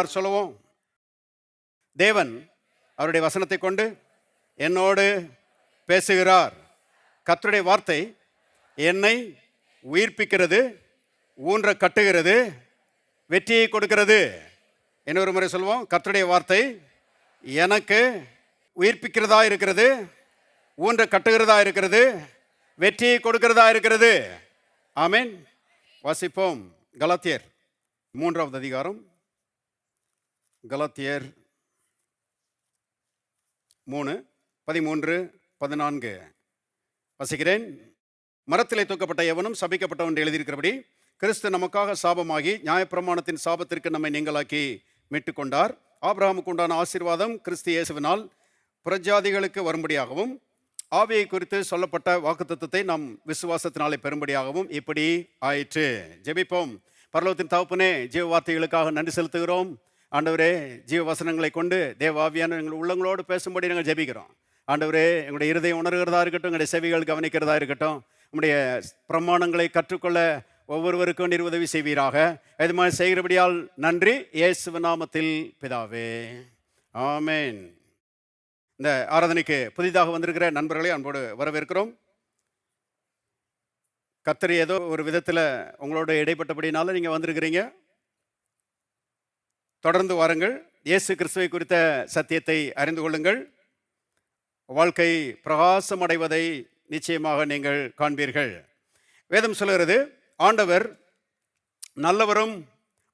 எல்லாரும் சொல்லுவோம். தேவன் அவருடைய வசனத்தை கொண்டு என்னோடு பேசுகிறார். கர்த்தருடைய வார்த்தை என்னை உயிர்ப்பிக்கிறது, ஊன்ற கட்டுகிறது, வெற்றியை கொடுக்கிறது. இன்னொரு முறை சொல்லுவோம். கர்த்தருடைய வார்த்தை எனக்கு உயிர்ப்பிக்கிறதா இருக்கிறது, ஊன்ற கட்டுகிறதா இருக்கிறது, வெற்றியை கொடுக்கிறதா இருக்கிறது. ஆமென். வாசிப்போம். கலாத்தியர் 3வது அதிகாரம். கலாத்தியர் 3:13-14 வாசிக்கிறேன். மரத்திலே தூக்கப்பட்ட எவனும் சபிக்கப்பட்டவன் என்று எழுதியிருக்கிறபடி கிறிஸ்து நமக்காக சாபமாகி நியாயப்பிரமாணத்தின் சாபத்திற்கு நம்மை நீங்களாக்கி மீட்டு கொண்டார். ஆபிரகாமுக்கு உண்டான ஆசீர்வாதம் கிறிஸ்து இயேசுவினால் புறஜாதிகளுக்கு வரும்படியாகவும் ஆவியை குறித்து சொல்லப்பட்ட வாக்குத்தத்தத்தை நாம் விசுவாசத்தினாலே பெறும்படியாகவும் இப்படி ஆயிற்று. ஜெபிப்போம். பரலோகத்தின் தகப்பனே, ஜீவ வார்த்தைகளுக்காக நன்றி செலுத்துகிறோம். ஆண்டவரே, ஜீவ வசனங்களை கொண்டு தேவ ஆவியான எங்கள் உள்ளங்களோடு பேசும்படி நாங்கள் ஜெபிக்கிறோம். ஆண்டவரே, எங்களுடைய இருதயம் உணர்கிறதா இருக்கட்டும், எங்களுடைய செவிகள் கவனிக்கிறதா இருக்கட்டும். நம்முடைய பிரமாணங்களை கற்றுக்கொள்ள ஒவ்வொருவருக்கும் நீர் உதவி செய்வீராக. இது மாதிரி செய்கிறபடியால் நன்றி. இயேசுவின் நாமத்தில் பிதாவே, ஆமென். இந்த ஆராதனைக்கு புதிதாக வந்திருக்கிற நண்பர்களை அன்போடு வரவேற்கிறோம். கர்த்தர் ஏதோ ஒரு விதத்தில் உங்களோட இடைப்பட்டபடினால நீங்கள் வந்திருக்கிறீங்க. தொடர்ந்து வாருங்கள். இயேசு கிறிஸ்துவை குறித்த சத்தியத்தை அறிந்து கொள்ளுங்கள். வாழ்க்கை பிரகாசம் அடைவதை நிச்சயமாக நீங்கள் காண்பீர்கள். வேதம் சொல்கிறது, ஆண்டவர் நல்லவரும்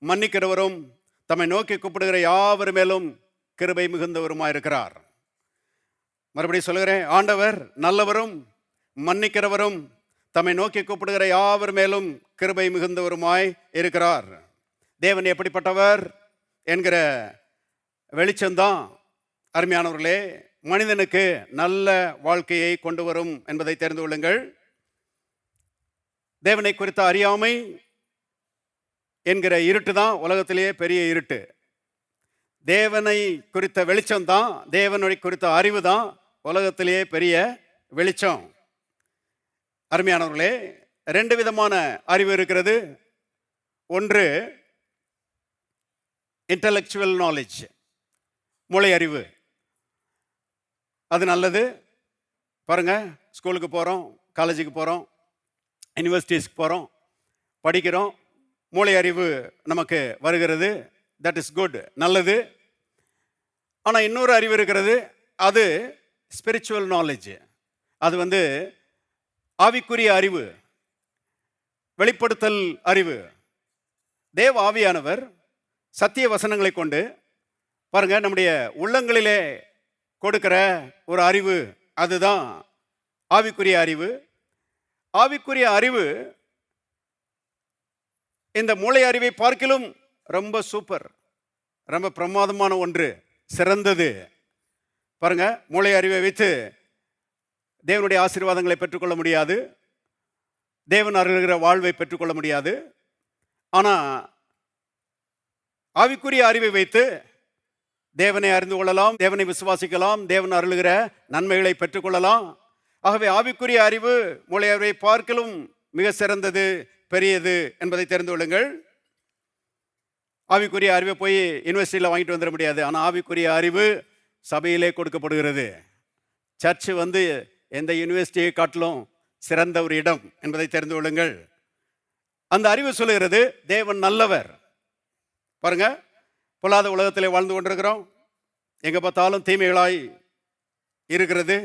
மன்னிக்கிறவரும் தம்மை நோக்கி கூப்பிடுகிற யாவர் மேலும் கிருபை மிகுந்தவருமாயிருக்கிறார். மறுபடியும் சொல்லுகிறேன், ஆண்டவர் நல்லவரும் மன்னிக்கிறவரும் தம்மை நோக்கி கூப்பிடுகிற யாவர் மேலும் கிருபை மிகுந்தவருமாய் இருக்கிறார். தேவன் எப்படிப்பட்டவர் என்கிற வெளிச்சம்தான் அருமையானவர்களே மனிதனுக்கு நல்ல வாழ்க்கையை கொண்டு வரும் என்பதை தெரிந்து கொள்ளுங்கள். தேவனை குறித்த அறியாமை என்கிற இருட்டு தான் உலகத்திலேயே பெரிய இருட்டு. தேவனை குறித்த வெளிச்சம் தான், தேவனை குறித்த அறிவு தான் உலகத்திலேயே பெரிய வெளிச்சம். அருமையானவர்களே, 2 விதமான அறிவு இருக்கிறது. ஒன்று இன்டலெக்சுவல் நாலேஜ், மூளை அறிவு. அது நல்லது. பாருங்க, ஸ்கூலுக்கு போகிறோம், காலேஜுக்கு போகிறோம், யூனிவர்சிட்டிஸ்க்கு போகிறோம், படிக்கிறோம், மூளை அறிவு நமக்கு வருகிறது. தட் இஸ் குட், நல்லது. ஆனால் இன்னொரு அறிவு இருக்கிறது, அது ஸ்பிரிச்சுவல் நாலேஜ். அது ஆவிக்குரிய அறிவு, வெளிப்படுத்தல் அறிவு. தேவ ஆவியானவர் சத்திய வசனங்களை கொண்டு பாருங்க நம்முடைய உள்ளங்களிலே கொடுக்கிற ஒரு அறிவு, அதுதான் ஆவிக்குரிய அறிவு. ஆவிக்குரிய அறிவு இந்த மூளை அறிவை பார்க்கிலும் ரொம்ப சூப்பர், ரொம்ப பிரமாதமான ஒன்று, சிறந்தது. பாருங்க, மூளை அறிவை வைத்து தேவனுடைய ஆசீர்வாதங்களை பெற்றுக்கொள்ள முடியாது, தேவன் அருள்கிற வாழ்வை பெற்றுக்கொள்ள முடியாது. ஆனால் ஆவிக்குரிய அறிவை வைத்து தேவனை அறிந்து கொள்ளலாம், தேவனை விசுவாசிக்கலாம், தேவன் அருளுகிற நன்மைகளை பெற்றுக்கொள்ளலாம். ஆகவே ஆவிக்குரிய அறிவு மூளை அறிவை பார்க்கலும் மிக சிறந்தது, பெரியது என்பதை தெரிந்து கொள்ளுங்கள். ஆவிக்குரிய அறிவை போய் யூனிவர்சிட்டியில் வாங்கிட்டு வந்துட முடியாது. ஆனால் ஆவிக்குரிய அறிவு சபையிலே கொடுக்கப்படுகிறது. சர்ச்சு எந்த யூனிவர்சிட்டியை காட்டிலும் சிறந்த ஒரு இடம் என்பதை தெரிந்து கொள்ளுங்கள். அந்த அறிவு சொல்லுகிறது தேவன் நல்லவர். பாருங்க, பொல்லாத உலகத்திலே வாழ்ந்து கொண்டிருக்கிறோம். எங்கே பார்த்தாலும் தீமைகளாய் இருக்கிறது.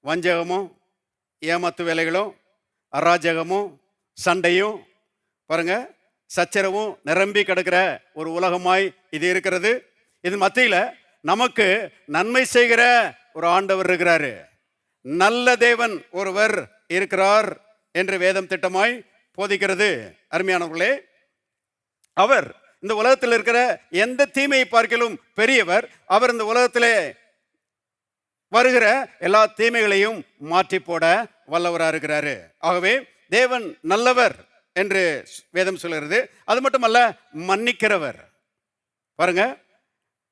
வஞ்சகமும் ஏமாத்து வேலைகளும் அராஜகமும் சண்டையும் பாருங்க சச்சரவும் நிரம்பி கிடக்கிற ஒரு உலகமாய் இது இருக்கிறது. இது மத்தியில் நமக்கு நன்மை செய்கிற ஒரு ஆண்டவர் இருக்கிறாரு, நல்ல தேவன் ஒருவர் இருக்கிறார் என்று வேதம் திட்டமாய் போதிக்கிறது. அருமையானவர்களே, அவர் இந்த உலகத்தில் இருக்கிற எந்த தீமையை பார்க்கிலும் பெரியவர். அவர் இந்த உலகத்திலே வருகிற எல்லா தீமைகளையும் மாற்றி போட வல்லவராக இருக்கிறாரு. ஆகவே தேவன் நல்லவர் என்று வேதம் சொல்கிறது. அது மட்டுமல்ல, மன்னிக்கிறவர். பாருங்க,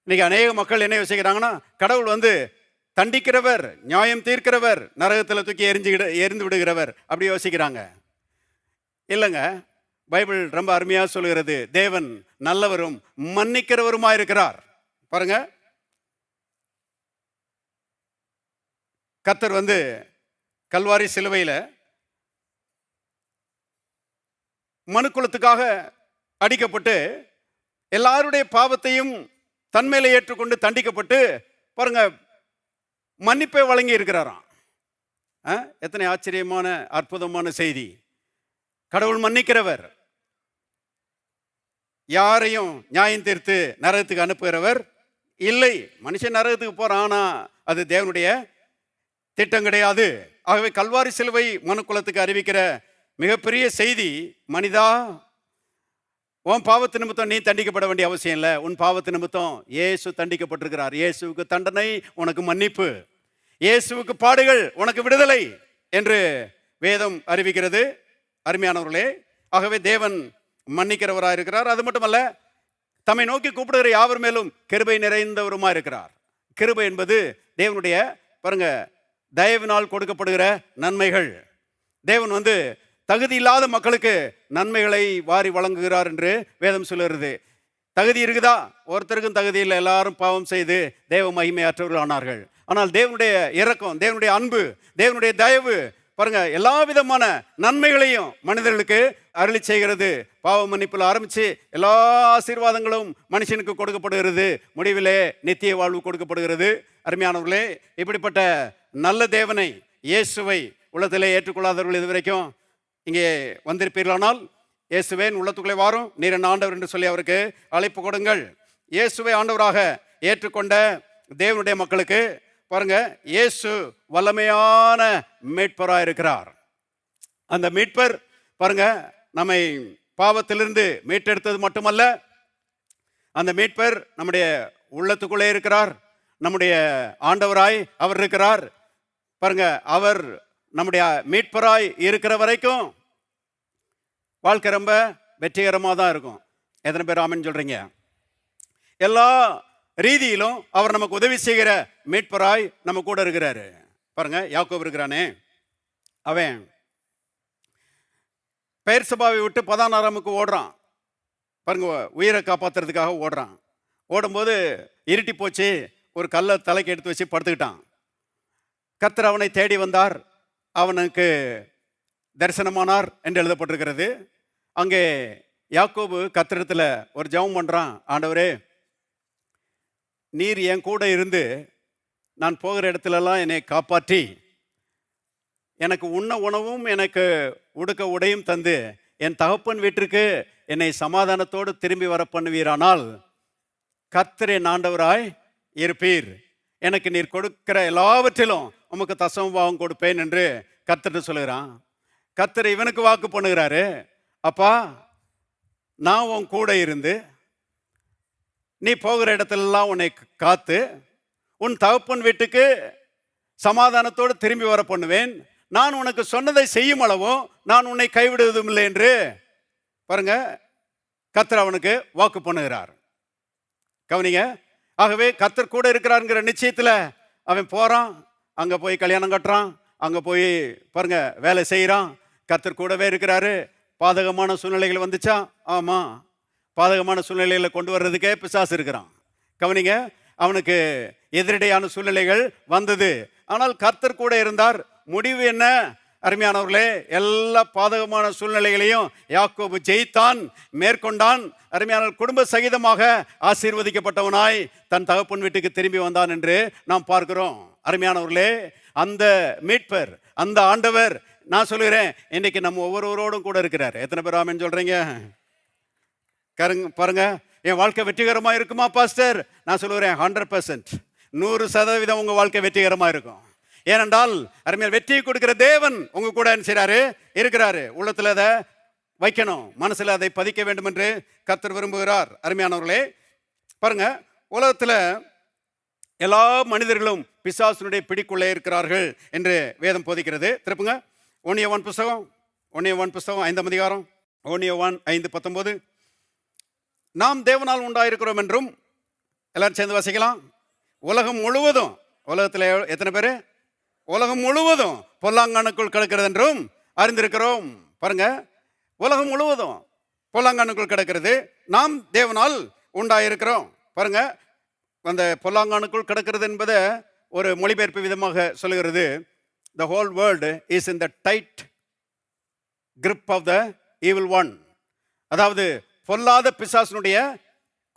இன்னைக்கு அநேக மக்கள் என்ன யோசிக்கிறாங்கன்னா, கடவுள் தண்டிக்கிறவர், நியாயம் தீர்க்கிறவர், நரகத்தில் தூக்கி எரிந்து விடுகிறவர் அப்படி யோசிக்கிறாங்க. இல்லைங்க, பைபிள் ரொம்ப அருமையாக சொல்கிறது, தேவன் நல்லவரும் மன்னிக்கிறவருமா இருக்கிறார். பாருங்க, கர்த்தர் கல்வாரி சிலுவையில் மனுக்குலத்துக்காக அடிக்கப்பட்டு எல்லாருடைய பாவத்தையும் தன்மையில ஏற்றுக்கொண்டு தண்டிக்கப்பட்டு பாருங்க மன்னிப்பை வழங்கி இருக்கிறாராம். எத்தனை ஆச்சரியமான அற்புதமான செய்தி. கடவுள் மன்னிக்கிறவர், யாரையும் நியாயம் தீர்த்து நரகத்துக்கு அனுப்புகிறவர் இல்லை. மனுஷன் நரகத்துக்கு போறான், ஆனா அது தேவனுடைய திட்டம் கிடையாது. ஆகவே கல்வாரி சிலுவை மனுக்குலத்துக்கு அறிவிக்கிற மிகப்பெரிய செய்தி, மனிதா உன் பாவத்து நிமித்தம் நீ தண்டிக்கப்பட வேண்டிய அவசியம் இல்லை. உன் பாவத்து நிமித்தம் இயேசு தண்டிக்கப்பட்டிருக்கிறார். இயேசுவுக்கு தண்டனை, உனக்கு மன்னிப்பு. இயேசுவுக்கு பாடுகள், உனக்கு விடுதலை என்று வேதம் அறிவிக்கிறது. அருமையானவர்களே, ஆகவே தேவன் மன்னிக்கிறவராக இருக்கிறார். அது மட்டுமல்ல, தம்மை நோக்கி கூப்பிடுகிற யாவர் மேலும் கிருபை நிறைந்தவருமா இருக்கிறார். கிருபை என்பது தேவனுடைய பாருங்க தயவினால் கொடுக்கப்படுகிற நன்மைகள். தேவன் தகுதி இல்லாத மக்களுக்கு நன்மைகளை வாரி வழங்குகிறார் என்று வேதம் சொல்லுகிறது. தகுதி இருக்குதா? ஒருத்தருக்கும் தகுதி இல்லை. எல்லாரும் பாவம் செய்து தேவ மகிமையற்றவர்கள் ஆனார்கள். ஆனால் தேவனுடைய இரக்கம், தேவனுடைய அன்பு, தேவனுடைய தயவு பாருங்க எல்லா விதமான நன்மைகளையும் மனிதர்களுக்கு அருளி செய்கிறது. பாவ மன்னிப்பில் ஆரம்பித்து எல்லா ஆசீர்வாதங்களும் மனுஷனுக்கு கொடுக்கப்படுகிறது. முடிவிலே நித்திய வாழ்வு கொடுக்கப்படுகிறது. அருமையானவர்களே, இப்படிப்பட்ட நல்ல தேவனை, இயேசுவை உள்ளத்திலே ஏற்றுக்கொள்ளாதவர்கள் இதுவரைக்கும் இங்கே வந்திருப்பீர்களானால், இயேசுவேன் உள்ளத்துக்குள்ளே வாரும், நீர் என் ஆண்டவர் என்று சொல்லி அவருக்கு அழைப்பு கொடுங்கள். இயேசுவை ஆண்டவராக ஏற்றுக்கொண்ட தேவனுடைய மக்களுக்கு பாருங்க இயேசு வல்லமையான மீட்பராக இருக்கிறார். அந்த மீட்பர் பாருங்க நம்மை பாவத்திலிருந்து மீட்டெடுத்தது மட்டுமல்ல, அந்த மீட்பர் நம்முடைய உள்ளத்துக்குள்ளே இருக்கிறார். நம்முடைய ஆண்டவராய் அவர் இருக்கிறார். பாருங்க, அவர் நம்முடைய மீட்பராய் இருக்கிற வரைக்கும் வாழ்க்கை ரொம்ப வெற்றிகரமாக தான் இருக்கும். எத்தனை பேர் ஆமென் சொல்றீங்க? எல்லா ரீதியிலும் அவர் நமக்கு உதவி செய்கிற மீட்பராய் நம்ம கூட இருக்கிறாரு. பாருங்க, யாக்கோபு இருக்கிறானே, அவன் பெயர் சபாவை விட்டு பதானாராமுக்கு ஓடுறான். பாருங்க, உயிரை காப்பாற்றுறதுக்காக ஓடுறான். ஓடும்போது இருட்டி போச்சு, ஒரு கல்லை தலைக்கு எடுத்து வச்சு படுத்துக்கிட்டான். கர்த்தர் அவனை தேடி வந்தார், அவனுக்கு தரிசனமானார் என்று எழுதப்பட்டிருக்கிறது. அங்கே யாக்கோபு கர்த்தரிடத்தில் ஒரு ஜெபம் பண்ணுறான். ஆண்டவரே, நீர் என் கூட இருந்து நான் போகிற இடத்துலலாம் என்னை காப்பாற்றி எனக்கு உண்ண உணவும் எனக்கு உடுக்க உடையும் தந்து என் தகப்பன் வீட்டிற்கு என்னை சமாதானத்தோடு திரும்பி வர பண்ணுவீரானால் கர்த்தர் என் ஆண்டவராய் இருப்பீர். எனக்கு நீர் கொடுக்கிற எல்லாவற்றிலும் உமக்கு தசமபாவம் கொடுப்பேன் என்று கர்த்தர் சொல்லுகிறான். கர்த்தர் இவனுக்கு வாக்கு பண்ணுகிறாரு, அப்பா நான் உன் கூட இருந்து நீ போகிற இடத்துலலாம் உன்னை காத்து உன் தகப்பன் வீட்டுக்கு சமாதானத்தோடு திரும்பி வர பண்ணுவேன். நான் உனக்கு சொன்னதை செய்யும் அளவும் நான் உன்னை கைவிடுவதும் இல்லை என்று பாருங்க கர்த்தர் அவனுக்கு வாக்கு பண்ணுகிறார். கவனிங்க, ஆகவே கர்த்தர் கூட இருக்கிறாருங்கிற நிச்சயத்தில் அவன் போகிறான். அங்கே போய் கல்யாணம் கட்டுறான், அங்கே போய் பாருங்க வேலை செய்கிறான். கர்த்தர் கூடவே இருக்கிறாரு. பாதகமான சூழ்நிலைகள் வந்துச்சா? ஆமாம், பாதகமான சூழ்நிலைகளை கொண்டு வர்றதுக்கே பிசாசு இருக்கிறான். கவனிங்க, அவனுக்கு எதிரடையான சூழ்நிலைகள் வந்தது, ஆனால் கர்த்தர் கூட இருந்தார். முடிவு என்ன? அருமையானவர்களே, எல்லா பாதகமான சூழ்நிலைகளையும் யாக்கோபு ஜெயித்தான், மேற்கொண்டான். அருமையான குடும்ப சகிதமாக ஆசீர்வதிக்கப்பட்டவனாய் தன் தகப்பன் வீட்டுக்கு திரும்பி வந்தான் என்று நாம் பார்க்கிறோம். அருமையானவர்களே, அந்த மீட்பர், அந்த ஆண்டவர், நான் சொல்லுகிறேன், இன்னைக்கு நம்ம ஒவ்வொருவரோடும் கூட இருக்கிறார். எத்தனை பேர் ஆமென் சொல்றீங்க? பாருங்க, என் வாழ்க்கை வெற்றிகரமாக இருக்குமா பாஸ்டர்? நான் சொல்லுகிறேன் 100%, 100% உங்க வாழ்க்கை வெற்றிகரமாக இருக்கும். ஏனென்றால் அருமையான வெற்றியை கொடுக்கிற தேவன் உங்க கூட என்ன செய்றாரு? இருக்கிறாரு. உள்ளத்தில் அதை வைக்கணும், மனசில் அதை பதிக்க வேண்டும் என்று கர்த்தர் விரும்புகிறார். அருமையானவர்களே, பாருங்க, உலகத்தில் எல்லா மனிதர்களும் பிசாசுனுடைய பிடிக்குள்ளே இருக்கிறார்கள் என்று வேதம் போதிக்கிறது. திருப்புங்க, 1 யோவான் புஸ்தகம் 5ஆம் அதிகாரம், 1 யோவான் 5:19. நாம் தேவனால் உண்டாயிருக்கிறோம் என்றும், எல்லாரும் சேர்ந்து வாசிக்கலாம். உலகம் முழுவதும், உலகத்தில் எத்தனை பேர்? உலகம் முழுவதும் பொல்லாங்கனுக்குள் கிடக்கிறது என்றும் அறிந்திருக்கிறோம். பாருங்க, உலகம் முழுவதும் பொல்லாங்கானுக்குள் கிடக்கிறது. நாம் தேவனால் உண்டாயிருக்கிறோம். பாருங்க, அந்த பொல்லாங்கானுக்குள் கிடக்கிறது என்பதை ஒரு மொழிபெயர்ப்பு விதமாக சொல்லுகிறது. The whole world is in the tight grip of the evil one. அதாவது பொல்லாத பிசாசனுடைய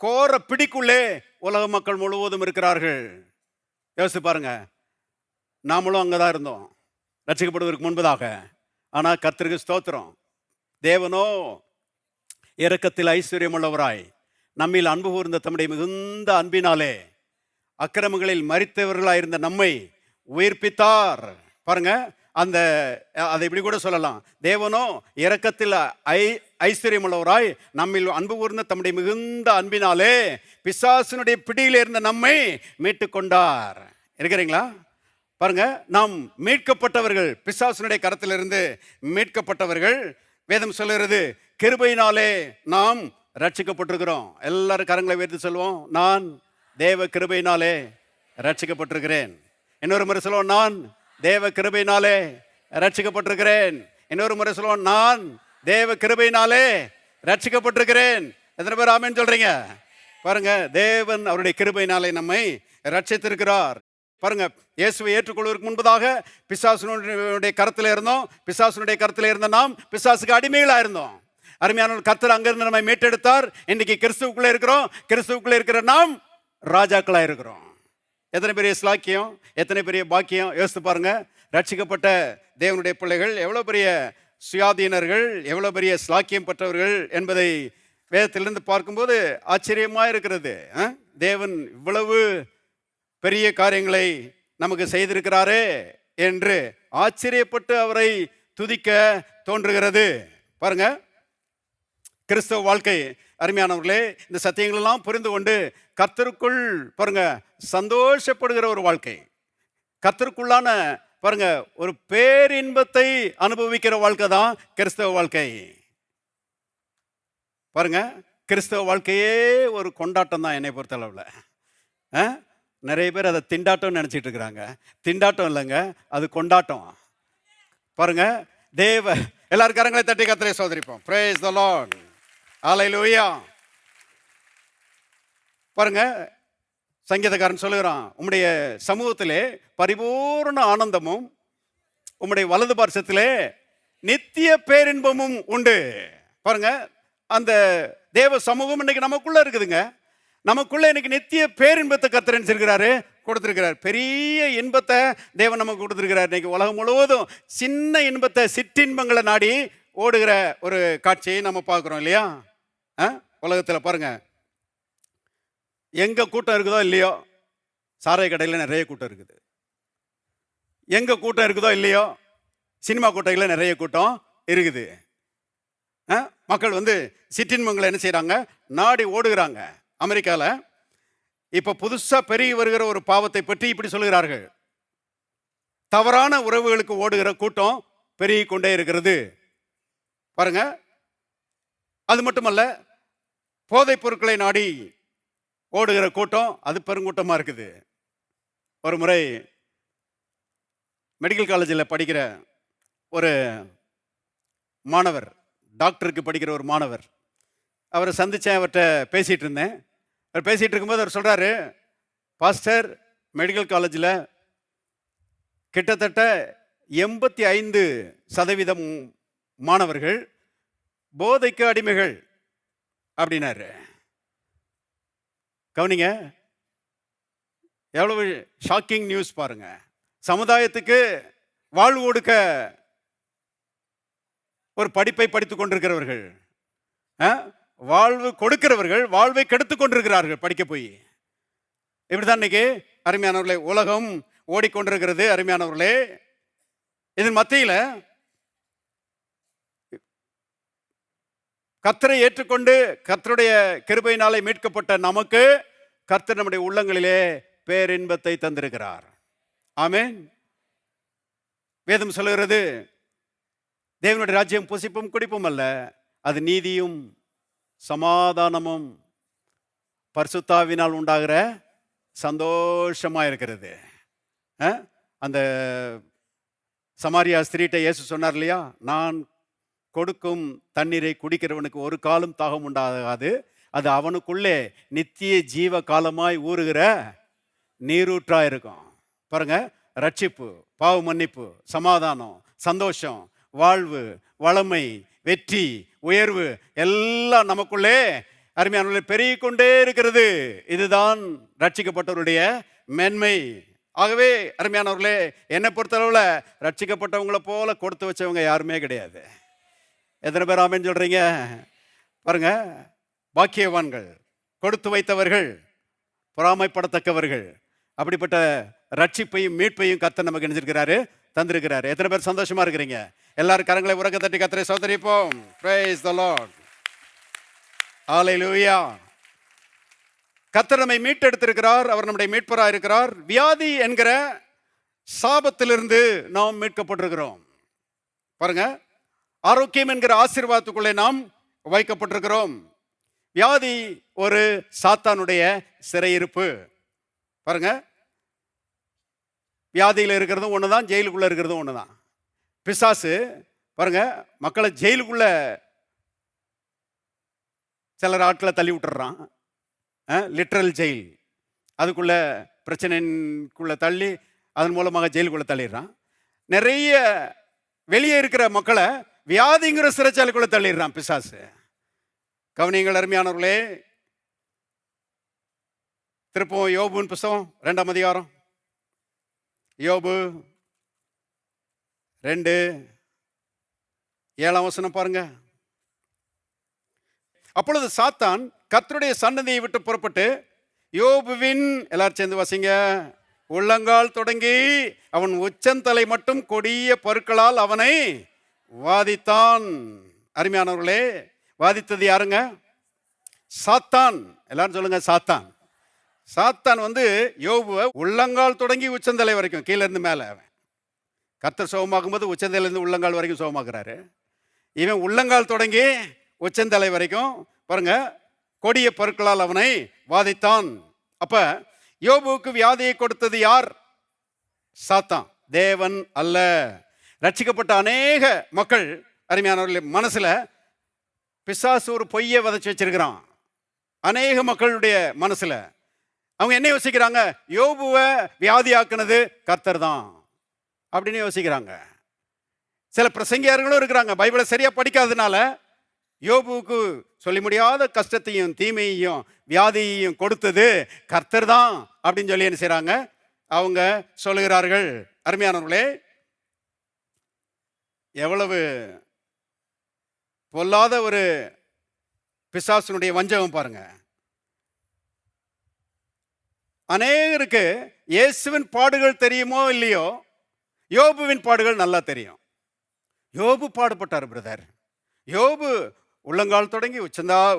கோர பிடிக்குள்ளே உலக மக்கள் முழுவதும் இருக்கிறார்கள். யோசிச்சு பாருங்க, நாமளும் அங்கதான் இருந்தோம் ரட்சிக்கப்படுவதற்கு முன்பதாக. ஆனா கர்த்தருக்கு ஸ்தோத்திரம், தேவனோ இரக்கத்தில் ஐஸ்வர்யம் உள்ளவராய் நம்மில் அன்பு கூர்ந்த தம்முடைய மிகுந்த அன்பினாலே அக்கிரமங்களில் மரித்தவர்களாயிருந்த நம்மை உயிர்ப்பித்தார். பாருங்க, அந்த அதை இப்படி கூட சொல்லலாம், தேவனோ இரக்கத்தில் ஐஸ்வர்யம் உள்ளவராய் நம்மில் அன்பு கூர்ந்த தம்முடைய மிகுந்த அன்பினாலே பிசாசினுடைய பிடியில் இருந்த நம்மை மீட்டு கொண்டார். இருக்கிறீங்களா? பாருங்க, நாம் மீட்கப்பட்டவர்கள், பிசாசினுடைய கரத்திலிருந்து மீட்கப்பட்டவர்கள். வேதம் சொல்லுகிறது, கிருபையினாலே நாம் ரட்சிக்கப்பட்டிருக்கிறோம். எல்லாரும் கரங்களை உயர்த்தி சொல்லுவோம், நான் தேவ கிருபையினாலே ரட்சிக்கப்பட்டிருக்கிறேன். இன்னொரு முறை சொல்லுவோம், நான் தேவ கிருபையினாலே ரட்சிக்கப்பட்டிருக்கிறேன். இன்னொரு முறை சொல்லுவோம், நான் தேவ கிருபையினாலே ரட்சிக்கப்பட்டிருக்கிறேன். எத்தனை பேர் ஆமென் சொல்றீங்க? பாருங்க, தேவன் அவருடைய கிருபையினாலே நம்மை ரட்சித்திருக்கிறார். பாருங்க, இயேசுவை ஏற்றுக்கொள்வதற்கு முன்பதாக பிசாசுனுடைய கரத்தில் இருந்தோம். பிசாசுனுடைய கரத்தில் இருந்த நாம் பிசாசுக்கு அடிமைகளா இருந்தோம். அருமையான கர்த்தர் அங்கிருந்து நம்மை மீட்டெடுத்தார். இன்னைக்கு கிறிஸ்துவுக்குள்ளே இருக்கிறோம். கிறிஸ்துவுக்குள்ளே இருக்கிற நாம் ராஜாக்களா இருக்கிறோம். எத்தனை பெரிய ஸ்லாக்கியம், எத்தனை பெரிய பாக்கியம். யோசித்து பாருங்க, ரட்சிக்கப்பட்ட தேவனுடைய பிள்ளைகள் எவ்வளவு பெரிய சுயாதீனர்கள், எவ்வளவு பெரிய ஸ்லாக்கியம் பெற்றவர்கள் என்பதை வேதத்திலிருந்து பார்க்கும்போது ஆச்சரியமா இருக்கிறது. தேவன் இவ்வளவு பெரிய காரியங்களை நமக்கு செய்திருக்கிறாரே என்று ஆச்சரியப்பட்டு அவரை துதிக்க தோன்றுகிறது. பாருங்க, கிறிஸ்தவ வாழ்க்கை அருமையானவர்களே, இந்த சத்தியங்கள் எல்லாம் புரிந்து கொண்டு கர்த்தருக்குள் பாருங்க சந்தோஷப்படுகிற ஒரு வாழ்க்கை, கர்த்தருக்குள்ளான பாருங்க ஒரு பேரின்பத்தை அனுபவிக்கிற வாழ்க்கை தான் கிறிஸ்தவ வாழ்க்கை. பாருங்க, கிறிஸ்தவ வாழ்க்கையே ஒரு கொண்டாட்டம் தான் என்னை பொறுத்தளவில். நிறைய பேர் அதை திண்டாட்டம் நினைச்சிட்டு இருக்கிறாங்க. திண்டாட்டம் இல்லைங்க, அது கொண்டாட்டம். பாருங்க, தேவ எல்லாரும் கரங்களை தட்டி கர்த்தரை சோதரிப்போம். Praise the Lord. Hallelujah. பாருங்க, சங்கீதக்காரன் சொல்லுகிறான், உம்முடைய சமூகத்திலே பரிபூர்ண ஆனந்தமும் உம்முடைய வலது பார்சத்திலே நித்திய பேரின்பமும் உண்டு. பாருங்க, அந்த தேவ சமூகம் இன்னைக்கு நமக்குள்ள இருக்குதுங்க. நமக்குள்ள இன்னைக்கு நித்திய பேரின்பத்தை கர்த்தர் நினைச்சிருக்கிறாரு, கொடுத்திருக்கிறார். பெரிய இன்பத்தை தேவன் நமக்கு கொடுத்திருக்கிறார். இன்னைக்கு உலகம் முழுவதும் சின்ன இன்பத்தை, சிற்றின்பங்களை நாடி ஓடுகிற ஒரு காட்சியை நம்ம பார்க்குறோம் இல்லையா? உலகத்தில் பாருங்க, எங்க கூட்டம் இருக்குதோ இல்லையோ, சாராய கடையில் நிறைய கூட்டம் இருக்குது. எங்க கூட்டம் இருக்குதோ இல்லையோ, சினிமா கூட்டையில் நிறைய கூட்டம் இருக்குது. மக்கள் சிற்றின்பங்களை என்ன செய்யறாங்க, நாடி ஓடுகிறாங்க. அமெரிக்காவில் இப்ப புதுசா பெருகி வருகிற ஒரு பாவத்தை பற்றி இப்படி சொல்லுகிறார்கள், தவறான உறவுகளுக்கு ஓடுகிற கூட்டம் பெருகி கொண்டே இருக்கிறது. பாருங்க, அது மட்டுமல்ல, போதைப் பொருட்களை நாடி ஓடுகிற கூட்டம் அது பெருங்கூட்டமா இருக்குது. ஒரு முறை மெடிக்கல் காலேஜில் படிக்கிற ஒரு மாணவர், டாக்டருக்கு படிக்கிற ஒரு மாணவர், அவரை சந்திச்சேன், அவர்கிட்ட பேசிட்டு இருந்தேன். அவர் பேசிட்டு இருக்கும்போது அவர் சொல்றாரு, பாஸ்டர், மெடிக்கல் காலேஜில் கிட்டத்தட்ட 85% மாணவர்கள் போதைக்கு அடிமைகள் அப்படின்னாரு. கவனிங்க, எவ்வளவு ஷாக்கிங் நியூஸ் பாருங்க. சமுதாயத்துக்கு வாழ்வு கொடுக்க ஒரு படிப்பை படித்துக் கொண்டிருக்கிறவர்கள், வாழ்வு கொடுக்கிறவர்கள் வாழ்வை கெடுத்துக் கொண்டிருக்கிறார்கள் படிக்க போய். இப்படிதான் இன்னைக்கு அருமையானவர்களே உலகம் ஓடிக்கொண்டிருக்கிறது. அருமையானவர்களே, இதன் மத்தியில் கர்த்தரை ஏற்றுக்கொண்டு கர்த்தருடைய கிருபையினாலே மீட்கப்பட்ட நமக்கு கர்த்தர் நம்முடைய உள்ளங்களிலே பேரின்பத்தை தந்திருக்கிறார். ஆமென். வேதம் சொல்லுகிறது, தேவனுடைய ராஜ்யம் புசிப்பும் குடிப்பும் அல்ல, அது நீதியும் சமாதானமும் பரிசுத்தாவினால் உண்டாகிற சந்தோஷமா இருக்கிறது. அந்த சமாரியா ஸ்திரீட்ட இயேசு சொன்னார் இல்லையா, நான் கொடுக்கும் தண்ணீரை குடிக்கிறவனுக்கு ஒரு காலம் தாகம் உண்டாகாது. அது அவனுக்குள்ளே நித்திய ஜீவ காலமாய் ஊறுகிற நீரூற்றா இருக்கும். பாருங்க, ரட்சிப்பு, பாவ மன்னிப்பு, சமாதானம், சந்தோஷம், வாழ்வு, வளமை, வெற்றி, உயர்வு எல்லாம் நமக்குள்ளே அருமையானவர்களே பெருகிக்கொண்டே இருக்கிறது. இதுதான் ரட்சிக்கப்பட்டவருடைய மேன்மை. ஆகவே அருமையானவர்களே, என்னை பொறுத்தளவுல ரட்சிக்கப்பட்டவங்களை போல கொடுத்து வச்சவங்க யாருமே கிடையாது. எத்தனை பேர் ஆமென் சொல்றீங்க? பாருங்க, பாக்கியவான்கள், கொடுத்து வைத்தவர்கள், பொறாமைப்படத்தக்கவர்கள். அப்படிப்பட்ட ரட்சிப்பையும் மீட்பையும் கர்த்தர் நமக்கு நினைச்சிருக்கிறாரு, தந்திருக்கிறாரு. எத்தனை பேர் சந்தோஷமா இருக்கிறீங்க? எல்லாரும் கரங்களை உரக்க தட்டி கர்த்தரை ஸ்தோத்திரிப்போம். Praise the Lord. Hallelujah. கர்த்தர் நம்மை மீட்டெடுத்திருக்கிறார். அவர் நம்முடைய மீட்பராக இருக்கிறார். வியாதி என்கிற சாபத்திலிருந்து நாம் மீட்கப்பட்டிருக்கிறோம். பாருங்க, ஆரோக்கியம் என்கிற ஆசீர்வாதத்துக்குள்ளே நாம் வைக்கப்பட்டிருக்கிறோம். வியாதி ஒரு சாத்தானுடைய சிறையிருப்பு. பாருங்க, வியாதியில் இருக்கிறதும் ஒண்ணுதான், ஜெயிலுக்குள்ள இருக்கிறதும் ஒண்ணுதான். பிசாசு பாருங்க, மக்களை ஜெயிலுக்குள்ள சிலர் ஆட்களை தள்ளி விட்டுறான். லிட்ரல் ஜெயில், அதுக்குள்ள பிரச்சனைக்குள்ள தள்ளி அதன் மூலமாக ஜெயிலுக்குள்ள தள்ளிடுறான். நிறைய வெளியே இருக்கிற மக்களை வியாதிங்கிற சிறைச்சாலைக்குள்ள தள்ளிடுறான் பிசாசு. கவனியங்கள் அருமையானவர்களே, திருப்பவும் யோபுவின் புஸ்தகம் 2ஆம் அதிகாரம், யோபு 2:7 பாருங்க. அப்பொழுது சாத்தான் கர்த்தருடைய சன்னதியை விட்டு புறப்பட்டு யோபுவின், எல்லாரும் சேர்ந்து வாசிங்க, உள்ளங்கால் தொடங்கி அவன் உச்சந்தலை மட்டும் கொடிய பருக்களால் அவனை வாதித்தான். அருமையானவர்களே, வாதித்தது யாருங்க? சாத்தான். எல்லாரும் சொல்லுங்க, சாத்தான். சாத்தான் யோபுவை உள்ளங்கால் தொடங்கி உச்சந்தலை வரைக்கும், கீழே இருந்து மேலே. கர்த்தர் சுகமாக்கும் போது உச்சந்தலையிலிருந்து உள்ளங்கால் வரைக்கும் சுகமாக்குறாரு. இவன் உள்ளங்கால் தொடங்கி உச்சந்தலை வரைக்கும் பாருங்க கொடிய பருக்களால் அவனை வாதித்தான். அப்ப யோபுவுக்கு வியாதியை கொடுத்தது யார்? சாத்தான், தேவன் அல்ல. ரட்சிக்கப்பட்ட அநேக மக்கள் அருமையானவர்கள் மனசுல பிசாசு ஒரு பொய்யை விதைச்சு வச்சிருக்கிறான். அநேக மக்களுடைய மனசுல அவங்க என்ன யோசிக்கிறாங்க? யோபுவை வியாதியாக்குனது கர்த்தர் தான் அப்படின்னு யோசிக்கிறாங்க. சில பிரசங்கியார்களும் இருக்கிறாங்க, பைபிளை சரியா படிக்காததுனால யோபுவுக்கு சொல்லி முடியாத கஷ்டத்தையும் தீமையையும் வியாதியையும் கொடுத்தது கர்த்தர் தான் அப்படின்னு சொல்லி என்ன செய்றாங்க? அவங்க சொல்லுகிறார்கள். அருமையானவர்களே, எவ்வளவு பொல்லாத ஒரு பிசாசுனுடைய வஞ்சகம் பாருங்க. அநேகருக்கு இயேசுவின் பாடுகள் தெரியுமோ இல்லையோ, யோபுவின் பாடுகள் நல்லா தெரியும். யோபு பாடுபட்டார் பிரதர். யோபு உள்ளங்கால் தொடங்கி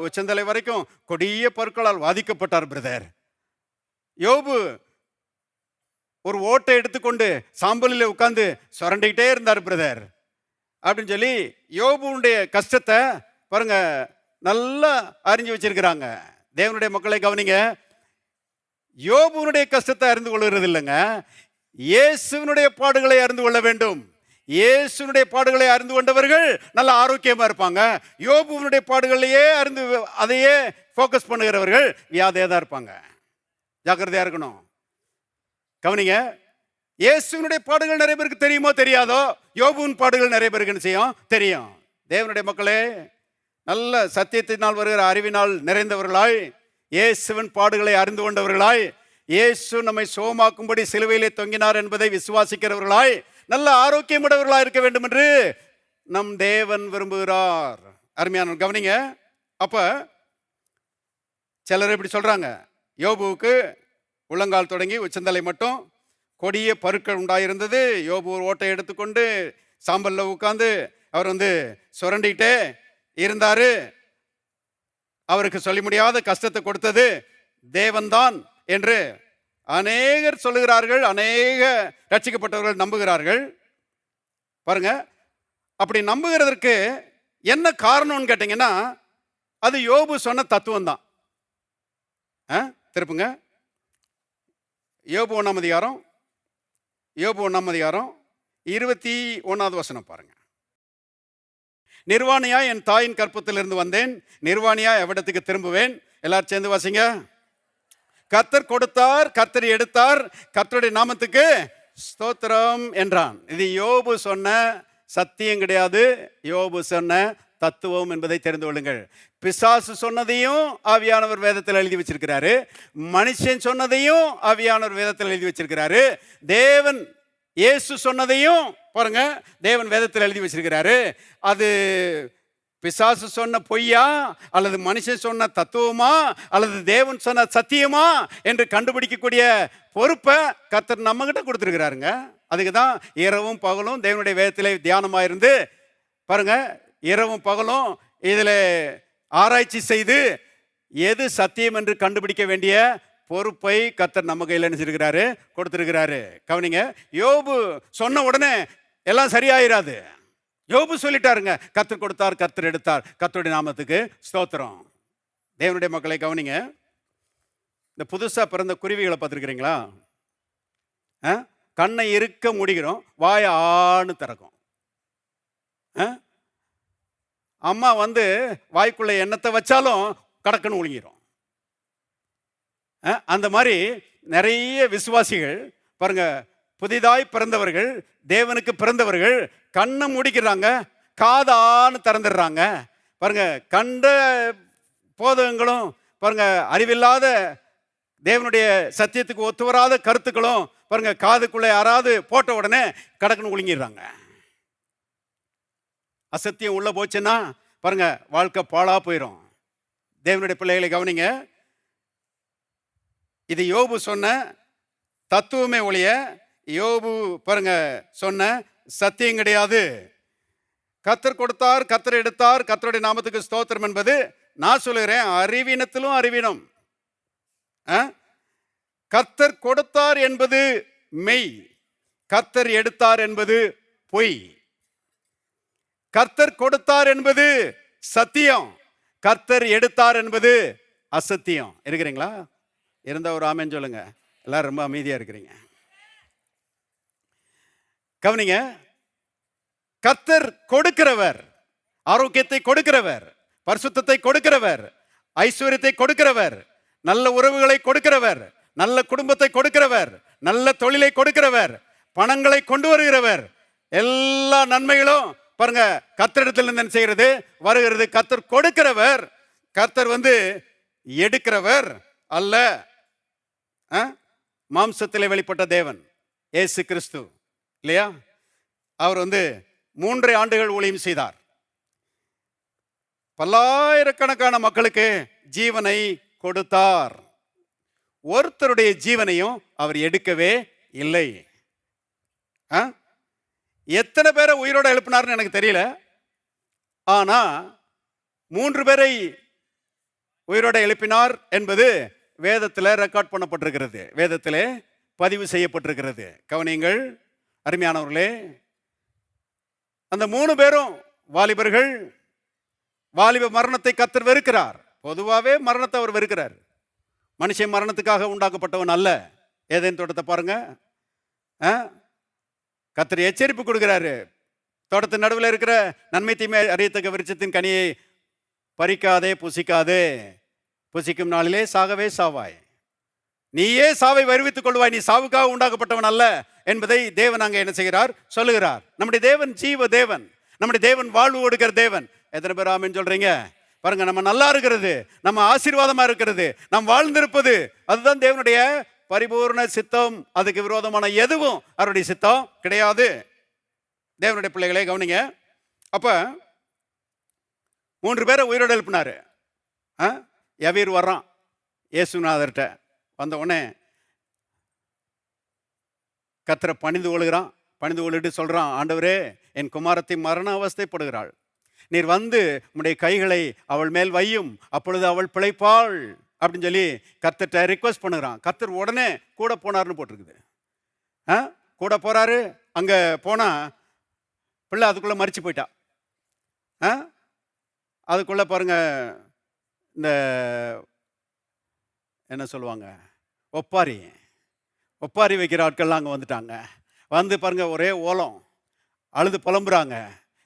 உச்சந்தலை வரைக்கும் கொடிய பருக்களால் வாதிக்கப்பட்டார் பிரதர். யோபு ஒரு ஓட்டை எடுத்துக்கொண்டு சாம்பலில் உட்கார்ந்து சுரண்டிக்கிட்டே இருந்தார் பிரதர் அப்படின்னு சொல்லி யோபுடைய கஷ்டத்தை பாருங்க நல்லா அறிஞ்சு வச்சிருக்கிறாங்க. தேவனுடைய மக்களை கவனிங்க, யோபுனுடைய கஷ்டத்தை அறிந்து கொள்கிறது இல்லைங்க, இயேசுவினுடைய பாடுகளை அறிந்து கொள்ள வேண்டும். இயேசுனுடைய பாடுகளை அறிந்து கொண்டவர்கள் நல்ல ஆரோக்கியமா இருப்பாங்க. யோபுனுடைய பாடுகளையே அறிந்து அதையே ஃபோக்கஸ் பண்ணுகிறவர்கள் வியாதியா தான் இருப்பாங்க. ஜாக்கிரதையா இருக்கணும். கவனிங்க, இயேசுனுடைய பாடுகள் நிறைய பேருக்கு தெரியுமோ தெரியாதோ, யோபுவின் பாடுகள் நிறைய பேருக்கு என்ன செய்யும்? தெரியும். தேவனுடைய மக்களே, நல்ல சத்தியத்தினால் வருகிற அறிவினால் நிறைந்தவர்களாய், இயேசுவின் பாடுகளை அறிந்து கொண்டவர்களாய், இயேசு நம்மை சுகமாக்கும்படி சிலுவையிலே தொங்கினார் என்பதை விசுவாசிக்கிறவர்களாய், நல்ல ஆரோக்கியமுடையவர்களாக இருக்க வேண்டும் என்று நம் தேவன் விரும்புகிறார். அருமையான கவனிங்க. அப்ப சிலர் இப்படி சொல்றாங்க, யோபுவுக்கு உள்ளங்கால் தொடங்கி உச்சந்தலை மட்டும் கொடிய பருக்கள் உண்டாயிருந்தது. யோபு ஒரு ஓட்டை எடுத்துக்கொண்டு சாம்பல்ல உட்கார்ந்து அவர் சுரண்டிக்கிட்டே இருந்தாரு. அவருக்கு சொல்ல முடியாத கஷ்டத்தை கொடுத்தது தேவன்தான் என்று அநேகர் சொல்லுகிறார்கள். அநேக ரட்சிக்கப்பட்டவர்கள் நம்புகிறார்கள். பாருங்க, அப்படி நம்புகிறதற்கு என்ன காரணம்னு கேட்டீங்கன்னா, அது யோபு சொன்ன தத்துவம் தான். திருப்புங்க, யோபு 1ஆம் அதிகாரம், யோபு 1ஆம் அதிகாரம் 21வது வசனம் பாருங்க. நிர்வாணியா என் தாயின் கற்பத்திலிருந்து வந்தேன், நிர்வாணியா எவ்விடத்துக்கு திரும்புவேன். எல்லாரும் சேர்ந்து வாசிங்க. கர்த்தர் கொடுத்தார், கர்த்தர் எடுத்தார், கர்த்தருடைய நாமத்துக்கு ஸ்தோத்திரம் என்றான். இது யோபு சொன்ன சத்தியம் கிடையாது, யோபு சொன்ன தத்துவம் என்பதை தெரிந்து கொள்ளுங்கள். பிசாசு சொன்னதையும் ஆவியானவர் வேதத்தில் எழுதி வச்சிருக்கிறாரு, மனுஷன் சொன்னதையும் ஆவியானவர் வேதத்தில் எழுதி வச்சிருக்கிறாரு, தேவன் இயேசு சொன்னதையும் பாருங்க தேவன் வேதத்தில் எழுதி வச்சிருக்கிறாரு. அது பிசாசு சொன்ன பொய்யா அல்லது மனுஷன் சொன்ன தத்துவமா அல்லது தேவன் சொன்ன சத்தியமா என்று கண்டுபிடிக்கக்கூடிய பொறுப்பை கர்த்தர் நம்ம கிட்ட கொடுத்துருக்கிறாருங்க. அதுக்கு தான் இரவும் பகலும் தேவனுடைய வேதத்திலே தியானமாக இருந்து பாருங்க, இரவும் பகலும் இதில் ஆராய்ச்சி செய்து எது சத்தியம் என்று கண்டுபிடிக்க வேண்டிய பொறுப்பை கர்த்தர் நம்ம கையில் நினைச்சிருக்கிறாரு, கொடுத்துருக்கிறாரு. கவனிங்க, யோபு சொன்ன உடனே எல்லாம் சரியாயிராது. யோபு சொல்லிட்டாருங்க, கர்த்தர் கொடுத்தார், கர்த்தர் எடுத்தார், கர்த்தருடைய நாமத்துக்கு ஸ்தோத்திரம். தேவனுடைய மக்களை கவனிங்க, இந்த புதுசாக பிறந்த குருவிகளை பார்த்துருக்கிறீங்களா? கண்ணை இருக்க முடிகிறோம், வாயை ஆன்னு திறக்கும். அம்மா வந்து வாய்க்குள்ள எண்ணத்தை வச்சாலும் கடக்குன்னு ஒழுங்கிடும். அந்த மாதிரி நிறைய விசுவாசிகள் பாருங்க, புதிதாய் பிறந்தவர்கள், தேவனுக்கு பிறந்தவர்கள் கண்ணை முடிக்கிறாங்க, காதான்னு திறந்துடுறாங்க. பாருங்க, கண்ட போதகங்களும் பாருங்க, அறிவில்லாத தேவனுடைய சத்தியத்துக்கு ஒத்து வராத கருத்துக்களும் பாருங்க காதுக்குள்ளே யாராவது போட்ட உடனே கடக்குன்னு ஒழுங்கிடுறாங்க. அசத்தியம் உள்ள போச்சுன்னா பாருங்க வாழ்க்கை பாழா போயிடும். தேவனுடைய பிள்ளைகளை கவனிங்க, இது யோபு சொன்ன தத்துவமே ஒழிய யோபு பாருங்க சொன்ன சத்தியம் கிடையாது. கர்த்தர் கொடுத்தார், கர்த்தர் எடுத்தார், கர்த்தருடைய நாமத்துக்கு ஸ்தோத்திரம் என்பது நான் சொல்லுகிறேன் அறிவீனத்திலும் அறிவீனம். கர்த்தர் கொடுத்தார் என்பது மெய், கர்த்தர் எடுத்தார் என்பது பொய். கர்த்தர் கொடுத்தார் என்பது சத்தியம், கர்த்தர் எடுத்தார் என்பது அசத்தியம். இருக்கிறீங்களா? இருந்தா ஒரு ஆமென் சொல்லுங்க. எல்லாரும் ரொம்ப அமைதியா இருக்கிறீங்க. கவனிங்க, கர்த்தர் கொடுக்கிறவர், ஆரோக்கியத்தை கொடுக்கிறவர், பரிசுத்தத்தை கொடுக்கிறவர், ஐஸ்வர்யத்தை கொடுக்கிறவர், நல்ல உறவுகளை கொடுக்கிறவர், நல்ல குடும்பத்தை கொடுக்கிறவர், நல்ல தொழிலை கொடுக்கிறவர், பணங்களை கொண்டு வருகிறவர். எல்லா நன்மைகளும் பாருங்க கர்த்தரிடத்தில் இருந்து செய்கிறது வருகிறது. கர்த்தர் கொடுக்கிறவர், கர்த்தர் வந்து எடுக்கிறவர் அல்ல. மாம்சத்திலே வெளிப்பட்ட தேவன் இயேசு கிறிஸ்து இல்லையா? அவர் வந்து 3 ஆண்டுகள் ஊழியம் செய்தார். பல்லாயிரக்கணக்கான மக்களுக்கு ஜீவனை கொடுத்தார். ஒருத்தருடைய ஜீவனையும் அவர் எடுக்கவே இல்லை. எத்தனை பேரை உயிரோட எழுப்பினார்னு எனக்கு தெரியல. ஆனா 3 பேரை உயிரோட எழுப்பினார் என்பது வேதத்தில் ரெக்கார்ட் பண்ணப்பட்டிருக்கிறது, வேதத்திலே பதிவு செய்யப்பட்டிருக்கிறது. கவனியுங்கள் அருமையானவர்களே, அந்த 3 பேரும் வாலிபர்கள். வாலிப மரணத்தை கர்த்தர் வெறுக்கிறார். பொதுவாகவே மரணத்தை அவர் வெறுக்கிறார். மனுஷன் மரணத்துக்காக உண்டாக்கப்பட்டவன் அல்ல. ஏதேன் தோட்டத்தை பாருங்க, கர்த்தர் எச்சரிப்பு கொடுக்கிறாரு. தோட்டத்தின் நடுவில் இருக்கிற நன்மை தீமை அறியத்தக்க விருட்சத்தின் கனியை பறிக்காதே, புசிக்காதே, புசிக்கும் நாளிலே சாகவே சாவாய். நீயே சாவை வருவித்துக் கொள்வாய், நீ சாவுக்காக உண்டாக்கப்பட்டவன் அல்ல என்பதை தேவன் அங்கே என்ன செய்கிறார், சொல்லுகிறார். நம்முடைய தேவன் ஜீவ தேவன், நம்முடைய தேவன் வாழ்வு கொடுக்கிற தேவன். எத்தனை பேர் ஆமென் சொல்றீங்க? பாருங்க, நம்ம நல்லா இருக்கிறது, நம்ம ஆசீர்வாதமா இருக்கிறது, நாம் வாழ்ந்திருப்பது, அதுதான் தேவனுடைய பரிபூர்ண சித்தம். அதுக்கு விரோதமான எதுவும் அவருடைய சித்தம் கிடையாது. தேவனுடைய பிள்ளைகளை கவனிங்க. அப்ப 3 பேரை உயிரோடு எழுப்பினாரு. யவீர் வர்றான் இயேசுநாதர்கிட்ட. வந்த உடனே கர்த்தரை பணிந்து கொள்கிறான். பணிந்து கொள்ளிட்டு சொல்றான், ஆண்டவரே, என் குமாரத்தை மரண அவஸ்தைப்படுகிறாள், நீர் வந்து உம்முடைய கைகளை அவள் மேல் வையும், அப்பொழுது அவள் பிழைப்பாள் அப்படின்னு சொல்லி கர்த்தர்கிட்ட ரிக்வெஸ்ட் பண்ணுறான். கர்த்தர் உடனே கூட போனார்னு போட்டிருக்குது. கூட போறாரு. அங்க போனா பிள்ளை அதுக்குள்ள மறிச்சு போயிட்டா. அதுக்குள்ள பாருங்க இந்த என்ன சொல்லுவாங்க, ஒப்பாரி வைக்கிற ஆட்கள்லாம் அங்கே வந்துட்டாங்க. வந்து பாருங்க ஒரே ஓலம், அழுது புலம்புறாங்க.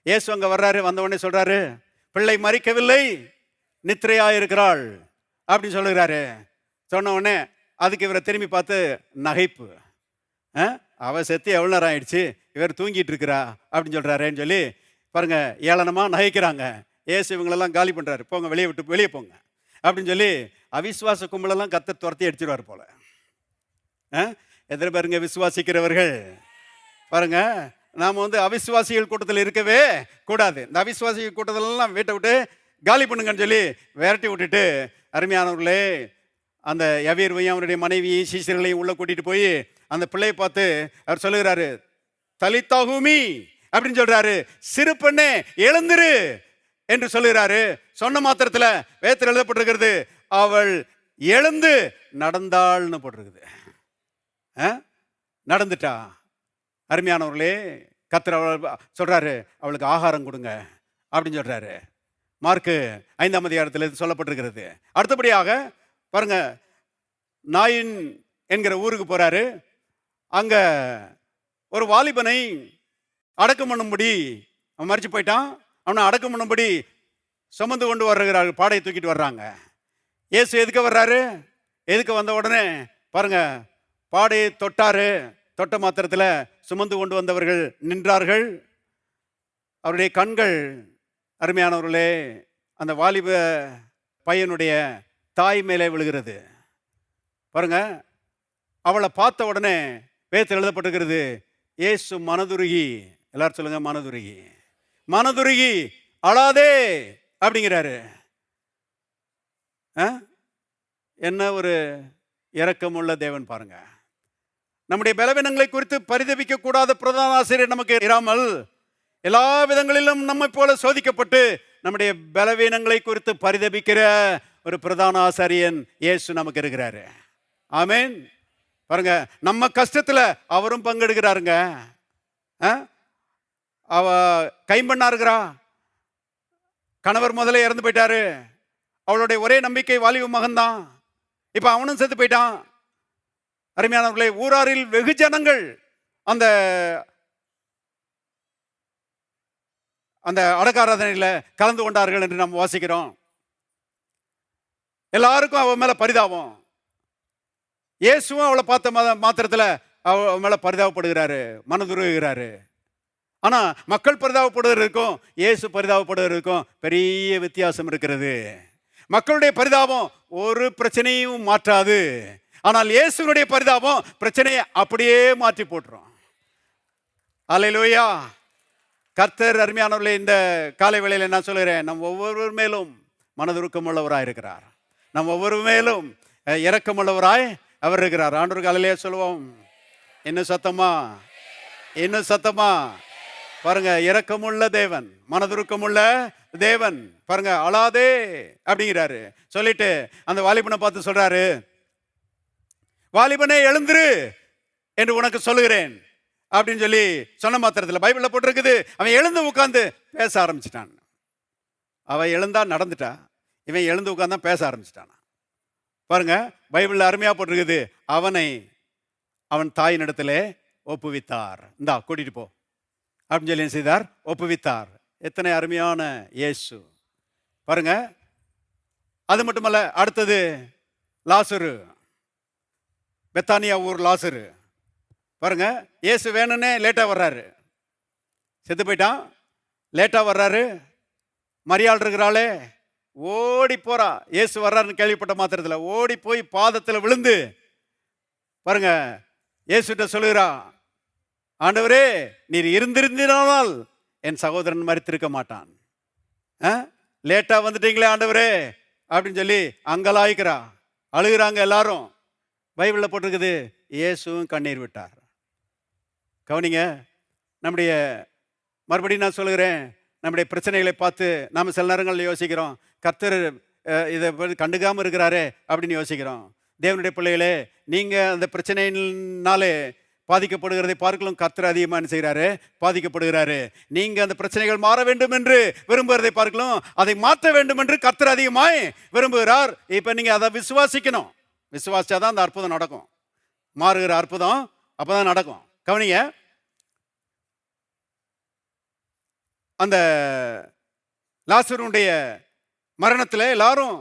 இயேசு அங்க வர்றாரு, வந்த உடனே சொல்றாரு, பிள்ளை மரிக்கவில்லை, நித்திரையா இருக்கிறாள் அப்படின்னு சொல்லுகிறாரு. சொன்ன உடனே அதுக்கு இவரை திரும்பி பார்த்து நகைப்பு. அவ செத்து எவ்வளோ நேரம் ஆயிடுச்சு, இவர் தூங்கிட்டு இருக்கிறா அப்படின்னு சொல்றாருன்னு சொல்லி பாருங்க, ஏளனமா நகைக்கிறாங்க. ஏசு இவங்களெல்லாம் காலி பண்றாரு, போங்க வெளியே விட்டு வெளியே போங்க அப்படின்னு சொல்லி அவிசுவாச கும்பலெல்லாம் கர்த்தர் துரத்தி அடிச்சிருவார் போல. எத்தனை பாருங்க விசுவாசிக்கிறவர்கள் பாருங்க, நாம் அவிசுவாசிகள் கூட்டத்தில் இருக்கவே கூடாது. இந்த அவிசுவாசிகள் கூட்டத்திலெல்லாம் வீட்டை விட்டு காலி பண்ணுங்கன்னு சொல்லி விரட்டி விட்டுட்டு, அருமையானவர்களே, அந்த யவீர்வையும் அவருடைய மனைவியையும் சீசர்களையும் உள்ள கூட்டிட்டு போய் அந்த பிள்ளையை பார்த்து அவர் சொல்லுகிறாரு, தலித்தாகுமி அப்படின்னு சொல்றாரு, சிறு பெண்ணே எழுந்திரு என்று சொல்லுகிறாரு. சொன்ன மாத்திரத்தில் வேதத்தில் எழுதப்பட்டிருக்கிறது, அவள் எழுந்து நடந்தாள்னு போட்டிருக்குது. நடந்துட்டா. அருமையானவர்களே, கர்த்தர் அவள் சொல்றாரு, அவளுக்கு ஆகாரம் கொடுங்க அப்படின்னு சொல்றாரு. மார்க்கு 5ஆம் அதிகாரத்தில் சொல்லப்பட்டிருக்கிறது. அடுத்தபடியாக பாருங்க, நாயின் என்கிற ஊருக்கு போறாரு. அங்க ஒரு வாலிபனை அடக்கம் பண்ணும்படி, அவன் மறிச்சு போயிட்டான், அவனை அடக்கம் பண்ணும்படி சுமந்து கொண்டு வருகிறார்கள், பாடையை தூக்கிட்டு வர்றாங்க. இயேசு எதுக்கு வர்றாரு? எதுக்கு வந்த உடனே பாருங்க, பாடையை தொட்டாரு. தொட்ட மாத்திரத்தில் சுமந்து கொண்டு வந்தவர்கள் நின்றார்கள். அவருடைய கண்கள், அருமையானவர்களே, அந்த வாலிப பையனுடைய தாய் மேலே விழுகிறது. பாருங்க, அவளை பார்த்த உடனே வேதத்தில் எழுதப்பட்டிருக்கிறது, இயேசு மனதுருகி, எல்லாரும் சொல்லுங்க மனதுருகி, மனதுருகி அழாதே அப்படிங்கிறாரு. என்ன ஒரு இரக்கமுள்ள தேவன் பாருங்க. நம்முடைய பலவீனங்களை குறித்து பரிதபிக்க கூடாத பிரதான ஆசிரியர் நமக்கு இராமல், எல்லா விதங்களிலும் நம்மை போல சோதிக்கப்பட்டு நம்முடைய பலவீனங்களை குறித்து பரிதபிக்கிற ஒரு பிரதான ஆசாரியன் இயேசு நமக்கு இருக்கிறாரு. ஆமேன். பாருங்க, நம்ம கஷ்டத்துல அவரும் பங்கெடுக்கிறாருங்க. அவ கைம்பெண்ணா இருக்கிறா, கணவர் முதல்ல இறந்து போயிட்டாரு, அவளுடைய ஒரே நம்பிக்கை வாலிப மகன்தான், இப்ப அவனும் செத்து போயிட்டான். அருமையானவர்களே, ஊராரில் வெகு ஜனங்கள் அந்த அந்த அடக்காராதனையில் கலந்து கொண்டார்கள் என்று நாம் வாசிக்கிறோம். எல்லாருக்கும் அவன் மேல பரிதாபம். இயேசுவும் அவளை பார்த்த மாத்திரத்தில் அவ மேல பரிதாபப்படுகிறாரு, மனதுருகிறாரு. ஆனா மக்கள் பரிதாபப்படுவதற்கும் இயேசு பரிதாபப்படுவதற்கும் பெரிய வித்தியாசம் இருக்கிறது. மக்களுடைய பரிதாபம் ஒரு பிரச்சனையும் மாற்றாது, ஆனால் இயேசுனுடைய பரிதாபம் பிரச்சனையை அப்படியே மாற்றி போட்டுரும். அல்லேலூயா. கர்த்தர் அருமையானவர்களே, இந்த காலை வேளையில் என்ன சொல்கிறேன், நம் ஒவ்வொரு மேலும் மனதுருக்கம் உள்ளவராய் இருக்கிறார். நம் ஒவ்வொரு மேலும் இரக்கம் உள்ளவராய் அவர் இருக்கிறார். ஆண்டவருக்கு அல்லேலூயா சொல்லுவோம். இன்னும் சத்தமா, இன்னும் சத்தமா. பாருங்க, இரக்கமுள்ள தேவன், மனதுருக்கமுள்ள தேவன். பாருங்க, அழாதே அப்படிங்கிறாரு. சொல்லிட்டு அந்த வாலிபனை பார்த்து சொல்றாரு, வாலிபனே எழுந்துரு என்று உனக்கு சொல்லுகிறேன் அப்படின்னு சொல்லி சொன்ன மாத்திரத்தில் பைபிள்ல போட்டிருக்குது, அவன் எழுந்து உட்கார்ந்து பேச ஆரம்பிச்சிட்டான். அவன் எழுந்தா நடந்துட்டா, இவன் எழுந்து உட்கார்ந்தான் பேச ஆரம்பிச்சிட்டான். பாருங்க, பைபிள்ல அருமையா போட்டிருக்குது, அவனை அவன் தாயினிடத்திலே ஒப்புவித்தார். இந்தா கூட்டிட்டு போ அப்படின்னு சொல்லி என்ன செய்தார்? ஒப்புவித்தார். எத்தனை அருமையான இயேசு பாருங்க. அது மட்டுமல்ல, அடுத்தது லாசரு, பெத்தானியா ஊர் லாசரு. பாருங்க, இயேசு வேணும்னே லேட்டா வர்றாரு, செத்து போயிட்டான், லேட்டா வர்றாரு. மரியாள் இருக்கிறாளே ஓடி போறா, இயேசு வர்றாருன்னு கேள்விப்பட்ட மாத்திரத்தில் ஓடி போய் பாதத்தில் விழுந்து பாருங்க இயேசுகிட்ட சொல்லுகிறா, ஆண்டவரே நீர் இருந்திருந்தால் என் சகோதரன் மரித்திருக்க மாட்டான். லேட்டா வந்துட்டீங்களே ஆண்டவரே அப்படின்னு சொல்லி அங்கலாய்க்கிறா, அழுகிறாங்க எல்லாரும். பைபிள்ல போட்டிருக்குது, இயேசுவும் கண்ணீர் விட்டார். கவனிங்க, நம்முடைய மறுபடியும் நான் சொல்லுகிறேன், நம்முடைய பிரச்சனைகளை பார்த்து நாம் சில நேரங்களில் யோசிக்கிறோம், கர்த்தர் இதை கண்டுக்காமல் இருக்கிறாரே அப்படின்னு யோசிக்கிறோம். தேவனுடைய பிள்ளைகளே, நீங்கள் அந்த பிரச்சனையினாலே பாதிக்கப்படுகிறதை பார்க்கலாம், கர்த்தர் அதிகமாக என்ன செய்கிறாரு? பாதிக்கப்படுகிறாரு. நீங்கள் அந்த பிரச்சனைகள் மாற வேண்டும் என்று விரும்புகிறதை பார்க்கலாம், அதை மாற்ற வேண்டும் என்று கர்த்தர் அதிகமாய் விரும்புகிறார். இப்போ நீங்கள் அதை விசுவாசிக்கணும். விசுவாசிச்சாதான் அந்த அற்புதம் நடக்கும். மாறுகிற அற்புதம் அப்போதான் நடக்கும். கவனிங்க, அந்த லாசருடைய மரணத்தில் எல்லாரும்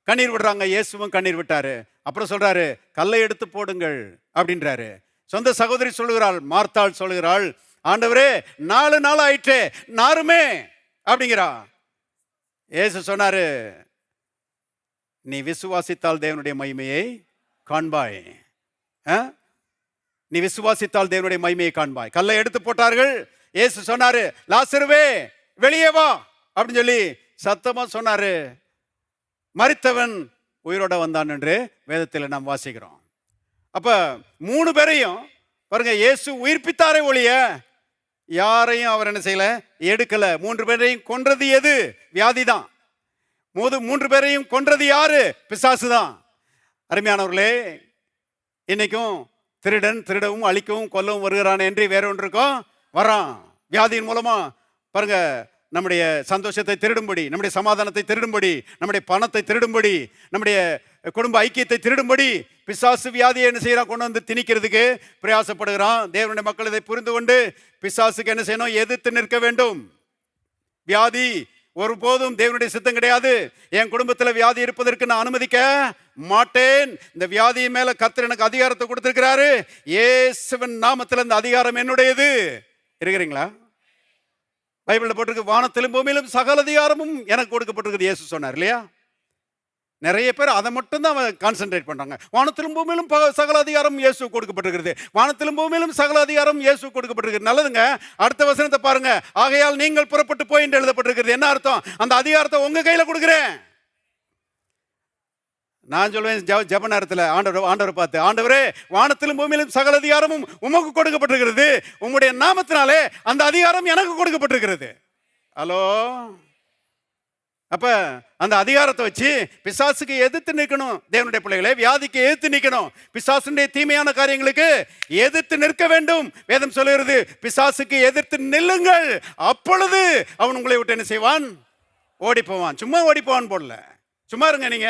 கண்ணீர் விடுறாங்க, இயேசுவும் கண்ணீர் விட்டாரு. அப்புறம் சொல்றாரு, கல்லை எடுத்து போடுங்கள் அப்படின்றாரு. சொந்த சகோதரி சொல்லுகிறாள், மார்த்தாள் சொல்லுகிறாள், ஆண்டவரே 4 நாள் ஆயிற்றே நாருமே அப்படிங்கிறா. இயேசு சொன்னாரு, நீ விசுவாசித்தால் தேவனுடைய மகிமையை காண்பாய். நீ விசுவாசித்தால் தேவனுடைய மகிமையை காண்பாய். கல்லை எடுத்து போட்டார்கள். இயேசு சொன்னாரு, லாசருவே வெளியே வா அப்படின்னு சொல்லி சத்தமா சொன்னாரு. மரித்தவன் உயிரோட வந்தான் என்று வேதத்தில் நாம் வாசிக்கிறோம். அப்ப 3 பேரையும் பாருங்க, இயேசு உயிர்ப்பித்தாரே ஒழிய யாரையும் அவர் என்ன செய்யல, எடுக்கல. 3 பேரையும் கொன்றது எது? வியாதி தான். 3 பேரையும் கொன்றது யாரு? பிசாசு தான். அருமையானவர்களே, இன்னைக்கும் திருடன் திருடவும் அழிக்கவும் கொல்லவும் வருகிறான் என்று வேற ஒன்றுக்கும் வரான். வியாதியின் மூலமா பாருங்க, நம்முடைய சந்தோஷத்தை திருடும்படி, நம்முடைய சமாதானத்தை திருடும்படி, நம்முடைய பணத்தை திருடும்படி, நம்முடைய குடும்ப ஐக்கியத்தை திருடும்படி பிசாசு வியாதியை என்ன செய்யறான், கொண்டு வந்து திணிக்கிறதுக்கு பிரயாசப்படுகிறான். தேவனுடைய மக்கள் இதை புரிந்து கொண்டு பிசாசுக்கு என்ன செய்யணும், எதிர்த்து நிற்க வேண்டும். வியாதி ஒருபோதும் தேவனுடைய சித்தம் கிடையாது. என் குடும்பத்தில் வியாதி இருப்பதற்கு நான் அனுமதிக்க மாட்டேன். இந்த வியாதியின் மேல கர்த்தர் எனக்கு அதிகாரத்தை கொடுத்திருக்கிறாரு. இயேசுவின் நாமத்தில் இந்த அதிகாரம் என்னுடையது. இருக்கிறீங்களா? பைபிள்ல போட்டிருக்கு, வானத்திலும் பூமியிலும் சகல அதிகாரமும் எனக்கு கொடுக்கப்பட்டிருக்குது இயேசு சொன்னார் இல்லையா? நிறைய பேர் அதை மட்டும் தான் கான்சென்ட்ரேட் பண்றாங்க. வானத்திலும் பூமியிலும் சகல அதிகாரம் இயேசு கொடுக்கப்பட்டிருக்கிறது. வானத்திலும் பூமியிலும் சகல அதிகாரம் இயேசு கொடுக்கப்பட்டிருக்கிறது. நல்லதுங்க. அடுத்த வசனத்தை பாருங்க. ஆகையால் நீங்கள் புறப்பட்டு போய் என்று எழுதப்பட்டிருக்கிறது. என்ன அர்த்தம்? அந்த அதிகாரத்தை உங்க கையில கொடுக்கிறேன். நான் சொல்வேன், ஜெப நேரத்தில் ஆண்டவரை பார்த்து, ஆண்டவரே வானத்திலும் பூமியிலும் சகல அதிகாரமும் உமக்கு கொடுக்கப்பட்டிருக்கிறது. உம்முடைய நாமத்தினாலே அந்த அதிகாரம் எனக்கு கொடுக்கப்பட்டிருக்கிறது. ஹலோ. அப்ப அந்த அதிகாரத்தை வச்சு பிசாசுக்கு எதிர்த்து நிற்கணும். தேவனுடைய பிள்ளைகளே, வியாதிக்கு எதிர்த்து நிற்கணும். பிசாசுடைய தீமையான காரியங்களுக்கு எதிர்த்து நிற்க வேண்டும். வேதம் சொல்லுகிறது, பிசாசுக்கு எதிர்த்து நில்லுங்கள், அப்பொழுது அவன் உங்களை விட்டு என்ன செய்வான்? ஓடி போவான். சும்மா ஓடி போவான் போடல. சும்மா இருங்க, நீங்க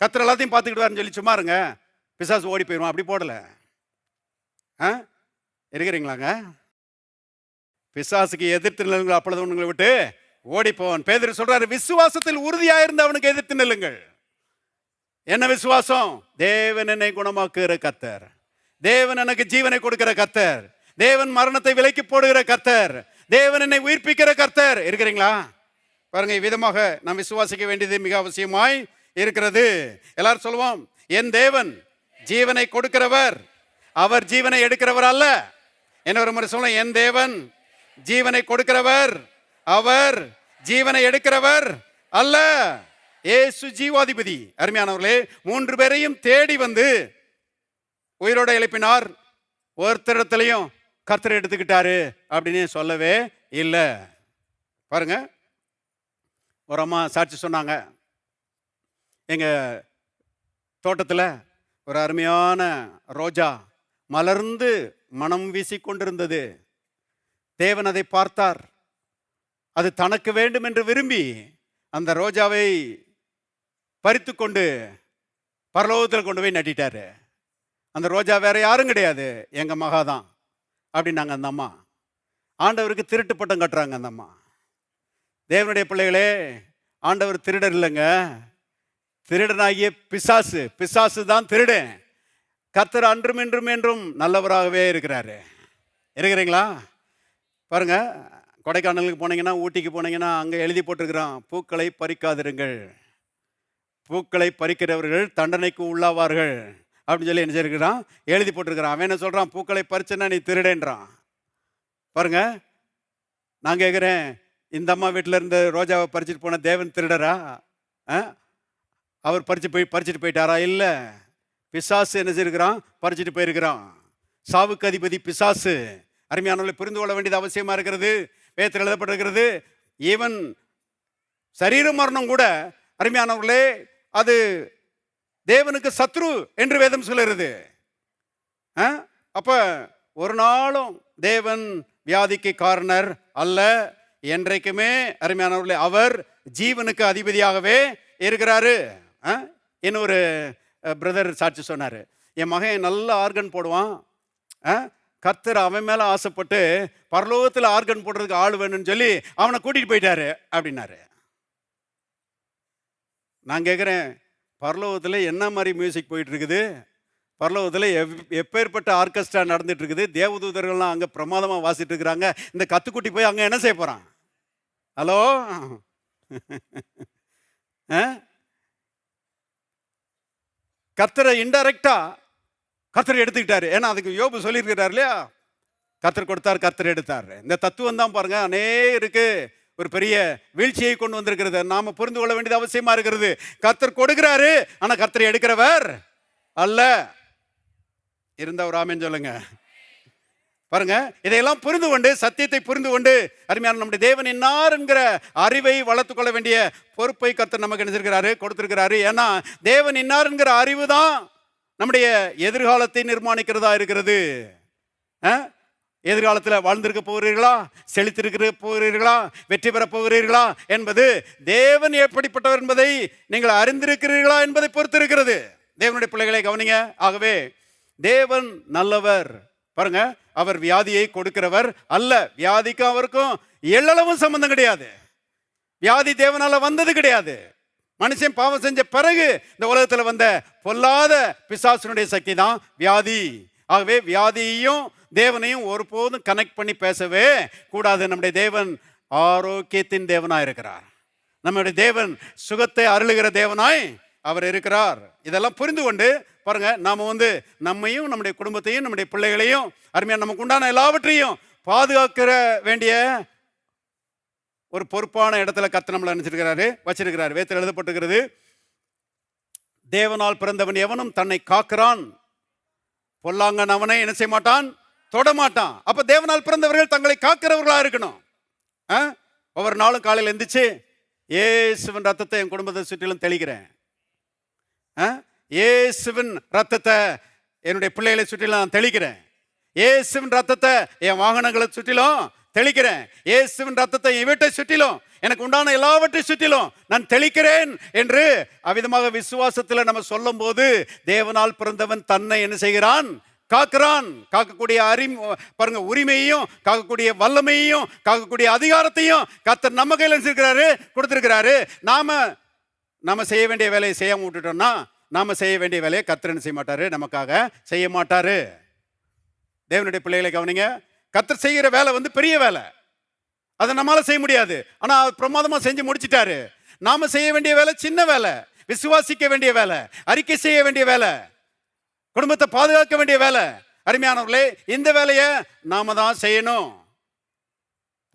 கர்த்தர் எல்லாத்தையும் பார்த்துக்கிட்டு சொல்லி சும்மா இருங்க, பிசாசு ஓடி போயிடுவான் அப்படி போடல. இருக்கிறீங்களாங்க? பிசாசுக்கு எதிர்த்து நில்லுங்கள், அப்பொழுது உங்களை விட்டு ஓடி போவான். பேதுரு சொல்றாரு, விசுவாசத்தில் உறுதியாயிருந்து அவனுக்கு எதிர்த்து நில்லுங்கள். என்ன விசுவாசம்? தேவன் என்னை குணமாக்குகிற கர்த்தர், தேவன் எனக்கு ஜீவனை கொடுக்கிற கர்த்தர், தேவன் மரணத்தை விலைக்கு போடுகிற கர்த்தர், தேவன் என்னை உயிர்ப்பிக்கிற கர்த்தர். இருக்கிறீங்களா? பாருங்க, விதமாக நாம் விசுவாசிக்க வேண்டியது மிக அவசியமாய் இருக்கிறது. எல்லாரும் சொல்லுவோம், என் தேவன் ஜீவனை கொடுக்கிறவர், அவர் ஜீவனை எடுக்கிறவர் அல்ல. என்ன ஒரு முறை சொல்லுவோம், என் தேவன் ஜீவனை கொடுக்கிறவர், அவர் ஜீவனை எடுக்கிறவர் அல்ல. இயேசு ஜீவாதிபதி. அருமையானவர்களே, 3 பேரையும் தேடி வந்து உயிரோட எழுப்பினார். ஒருத்தரத்திலையும் கர்த்தர் எடுத்துக்கிட்டாரு அப்படின்னு சொல்லவே இல்லை. பாருங்க, ஒரு அம்மா சாட்சி சொன்னாங்க, எங்க தோட்டத்தில் ஒரு அருமையான ரோஜா மலர்ந்து மனம் வீசி கொண்டிருந்தது. தேவன் அதை பார்த்தார். அது தனக்கு வேண்டும் என்று விரும்பி அந்த ரோஜாவை பறித்து கொண்டு பரலோகத்தில் கொண்டு போய் நட்டிட்டாரு. அந்த ரோஜா வேற யாரும் கிடையாது, எங்க மகாதான் அப்படின்னாங்க அந்த அம்மா. ஆண்டவருக்கு திருட்டு பட்டம் கட்டுறாங்க அந்த அம்மா. தேவனுடைய பிள்ளைகளே, ஆண்டவர் திருடர் இல்லைங்க, திருடனாகிய பிசாசு. பிசாசு தான் திருடன். கர்த்தர் அன்றும் இன்றும் என்றும் நல்லவராகவே இருக்கிறாரு. இருக்கிறீங்களா? பாருங்க, கொடைக்கானலுக்கு போனீங்கன்னா, ஊட்டிக்கு போனீங்கன்னா, அங்கே எழுதி போட்டிருக்கிறான், பூக்களை பறிக்காதிருங்கள், பூக்களை பறிக்கிறவர்கள் தண்டனைக்கு உள்ளாவார்கள் அப்படின்னு சொல்லி என்ன செய்யிருக்கிறான், எழுதி போட்டிருக்கிறான். அவன் என்ன சொல்றான், பூக்களை பறிச்சுன்னா நீ திருடேன்றான். பாருங்க, நான் கேட்குறேன், இந்த அம்மா வீட்டில் இருந்து ரோஜாவை பறிச்சுட்டு போன தேவன் திருடரா? அவர் பறிச்சுட்டு போயிட்டாரா? இல்லை, பிசாசு என்ன செய்யிருக்கிறான், பறிச்சுட்டு போயிருக்கிறான். சாவுக்கு அதிபதி பிசாசு. அருமையானவர்களை, புரிந்து கொள்ள வேண்டியது அவசியமா இருக்கிறது. வேதத்தில் எழுதப்பட்டிருக்கிறது, ஈவன் சரீர மரணம் கூட அருமையானவர்களே அது தேவனுக்கு சத்ரு என்று வேதம் சொல்லுகிறது. அப்ப ஒரு நாளும் தேவன் வியாதிக்கு காரணர் அல்ல. என்றைக்குமே அருமையானவர்களே அவர் ஜீவனுக்கு அதிபதியாகவே இருக்கிறாரு. இன்னொரு பிரதர் சாட்சி சொன்னார், என் மகன் நல்ல ஆர்கன் போடுவான், கர்த்தர் அவன் மேல ஆசைப்பட்டு பரலோகத்தில் ஆர்கன் போடுறதுக்கு ஆள் வேணும்னு சொல்லி அவனை கூட்டிட்டு போயிட்டாரு அப்படின்னாரு. நான் கேட்குறேன், பரலோகத்தில் என்ன மாதிரி மியூசிக் போயிட்டு இருக்குது? பரலோகத்தில் எப்பேற்பட்ட ஆர்கெஸ்ட்ரா நடந்துட்டு இருக்குது? தேவதூதர்கள்லாம் அங்கே பிரமாதமாக வாசிட்டு இருக்கிறாங்க. இந்த கத்துக்குட்டி போய் அங்கே என்ன செய்ய போகிறான்? ஹலோ, கர்த்தரை இன்டைரக்டா கர்த்தர் எடுத்துக்கிட்டாரு. ஏன்னா அதுக்கு யோபு சொல்லியிருக்கிறார் இல்லையா, கர்த்தர் கொடுத்தார் கர்த்தர் எடுத்தார். இந்த தத்துவம் தான் பாருங்க அநேகருக்கு ஒரு பெரிய வீழ்ச்சியை கொண்டு வந்திருக்கிறது. நாம புரிந்து கொள்ள வேண்டியது அவசியமா இருக்கிறது. கர்த்தர் கொடுக்கிறாரு, ஆனா கர்த்தர் எடுக்கிறவர் அல்ல. இருந்த ஒரு ஆமென் சொல்லுங்க. பாருங்க, இதையெல்லாம் புரிந்து கொண்டு, சத்தியத்தை புரிந்து கொண்டு, அருமையான நம்முடைய தேவன் இன்னார் என்கிற அறிவை வளர்த்துக் கொள்ள வேண்டிய பொறுப்பை கர்த்தர் நமக்கு நினைச்சிருக்கிறாரு, கொடுத்திருக்கிறாரு. ஏன்னா தேவன் இன்னார் என்கிற அறிவு தான் நம்முடைய எதிர்காலத்தை நிர்மாணிக்கிறதா இருக்கிறது. எதிர்காலத்தில் வாழ்ந்திருக்க போகிறீர்களா, செழித்திருக்க போகிறீர்களா, வெற்றி பெற போகிறீர்களா என்பது தேவன் எப்படிப்பட்டவர் என்பதை நீங்கள் அறிந்திருக்கிறீர்களா என்பதை பொறுத்து இருக்கிறது. தேவனுடைய பிள்ளைகளை கவனிங்க. ஆகவே தேவன் நல்லவர். பாருங்க, அவர் வியாதியை கொடுக்கிறவர் அல்ல. வியாதிக்கும் அவருக்கும் எள்ளளவும் சம்பந்தம் கிடையாது. வியாதி தேவனால வந்தது கிடையாது. மனுஷன் பாவம் செஞ்ச பிறகு இந்த உலகத்தில் வந்த பொல்லாத பிசாசுனுடைய சக்தி தான் வியாதி. ஆகவே வியாதியையும் தேவனையும் ஒருபோதும் கனெக்ட் பண்ணி பேசவே கூடாது. நம்முடைய தேவன் ஆரோக்கியத்தின் தேவனாய் இருக்கிறார். நம்முடைய தேவன் சுகத்தை அருளுகிற தேவனாய் அவர் இருக்கிறார். இதெல்லாம் புரிந்து கொண்டு பாருங்க, நாம நம்மையும் நம்முடைய குடும்பத்தையும் நம்முடைய பிள்ளைகளையும் அருமையா நமக்கு உண்டான எல்லாவற்றையும் பாதுகாக்கிற வேண்டிய ஒரு பொறுப்பான இடத்துல கர்த்தர் நம்மளை நினைச்சிருக்கிறாரு, வச்சிருக்கிறாரு. வேதத்தில் எழுதப்பட்டிருக்கிறது, தேவனால் பிறந்தவன் எவனும் தன்னை காக்கிறான், பொல்லாங்கன் அவனை என்ன செய்ய மாட்டான், தொடமாட்டான். அப்ப தேவனால் பிறந்தவர்கள் தங்களை காக்கிறவர்களா இருக்கணும். ஒவ்வொரு நாளும் காலையில் எந்திரிச்சு இயேசுவின் ரத்தத்தை என் குடும்பத்தை சுற்றிலும் தெளிக்கிறேன், இயேசுவின் ரத்தத்தை என்னுடைய பிள்ளைகளை சுற்றிலும் நான் தெளிக்கிறேன், இயேசுவின் ரத்தத்தை என் வாகனங்களை சுற்றிலும் தெளிக்கிறேன், இயேசுவின் ரத்தத்தை என் வீட்டை சுற்றிலும் எனக்கு உண்டான எல்லாவற்றை சுற்றிலும் நான் தெளிக்கிறேன் என்று அவ்விதமாக விசுவாசத்தில் நம்ம சொல்லும் போது தேவனால் பிறந்தவன் தன்னை என்ன செய்கிறான், காக்கிறான். காக்கக்கூடிய பாருங்க, உரிமையையும் காக்கக்கூடிய வல்லமையையும் காக்கக்கூடிய அதிகாரத்தையும் கர்த்தர் நம்ம கையில் இருக்கிறாரு, கொடுத்திருக்கிறாரு. நாம செய்ய வேண்டிய வேலையை செய்யாம விட்டுட்டோம்னா நாம செய்ய வேண்டிய வேலையை கர்த்தர் என்ன செய்ய மாட்டாரு, நமக்காக செய்ய மாட்டாரு. தேவனுடைய பிள்ளைகளை கவனிங்க. கர்த்தர் செய்கிற வேலை பெரிய வேலை, அதை நம்மளால செய்ய முடியாது. ஆனா பிரமாதமா செஞ்சு முடிச்சிட்டாரு. நாம செய்ய வேண்டிய வேலை சின்ன வேலை, விசுவாசிக்க வேண்டிய வேலை, அறிக்கை செய்ய வேண்டிய வேலை, குடும்பத்தை பாதுகாக்க வேண்டிய வேலை. அருமையானவர்களே, இந்த வேலையை நாம தான் செய்யணும்.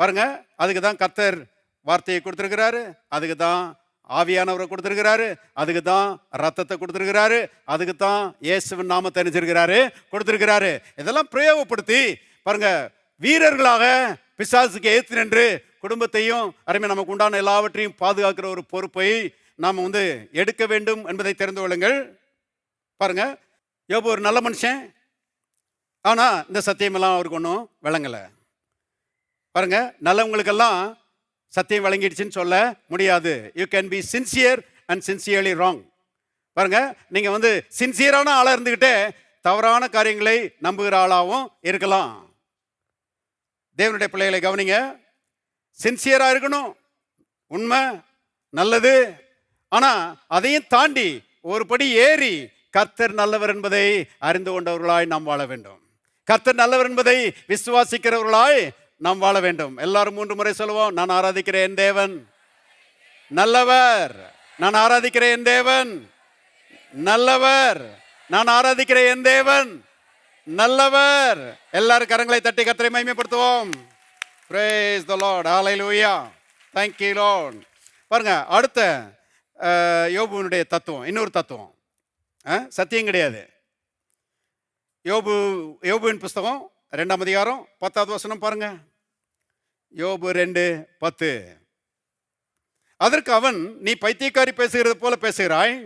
பாருங்க, அதுக்கு தான் கர்த்தர் வார்த்தையை கொடுத்திருக்கிறாரு, அதுக்கு தான் ஆவியானவரை கொடுத்திருக்கிறாரு, அதுக்கு தான் ரத்தத்தை கொடுத்திருக்கிறாரு, அதுக்கு தான் இயேசுவின் நாமத்தை தெரிஞ்சிருக்கிறாரு, கொடுத்திருக்கிறாரு. இதெல்லாம் பிரயோகப்படுத்தி பாருங்க, வீரர்களாக பிசாசுக்கு ஏற்று நின்று குடும்பத்தையும் அருமையா நமக்கு உண்டான எல்லாவற்றையும் பாதுகாக்கிற ஒரு பொறுப்பை நாம் எடுக்க வேண்டும் என்பதை தெரிந்து கொள்ளுங்கள். பாருங்க, யோபு ஒரு நல்ல மனுஷன், ஆனா இந்த சத்தியமெல்லாம் அவருக்கு ஒன்றும் விளங்கலை. பாருங்க, நல்லவங்களுக்கெல்லாம் சத்தியம் வழங்கிடுச்சுன்னு சொல்ல முடியாது. You can be sincere and sincerely wrong. பாருங்க, நீங்க சின்சியரான ஆளா இருந்துகிட்டே தவறான காரியங்களை நம்புகிற ஆளாகவும் இருக்கலாம். தேவனுடைய பிள்ளைகளை கவனிங்க. சின்சியரா இருக்கணும், உண்மை நல்லது. ஆனா அதையும் தாண்டி ஒரு படி ஏறி கர்த்தர் நல்லவர் என்பதை அறிந்து கொண்டவர்களாய் நாம் வாழ வேண்டும். கர்த்தர் நல்லவர் என்பதை விசுவாசிக்கிறவர்களாய் நாம் வாழ வேண்டும். எல்லாரும் 3 முறை சொல்லுவோம். நான் ஆராதிக்கிறேன் என் தேவன் நல்லவர், நான் ஆராதிக்கிறேன் என் தேவன் நல்லவர், நான் ஆராதிக்கிறேன் என் தேவன் நல்லவர். எல்லாரும் கரங்களை தட்டி கர்த்தரை மகிமைப்படுத்துவோம். Praise the Lord. Hallelujah. Thank you Lord. பாருங்க, அடுத்த யோபுவினுடைய தத்துவம், இன்னொரு தத்துவம். சத்தியம் கிடையாது. யோபுவின் புஸ்தகம் 2ஆம் அதிகாரம் 10வது வசனம் பாருங்க. யோபு 2:10. அதற்கு அவன், நீ பைத்தியக்காரி பேசுகிறது போல பேசுகிறாய்,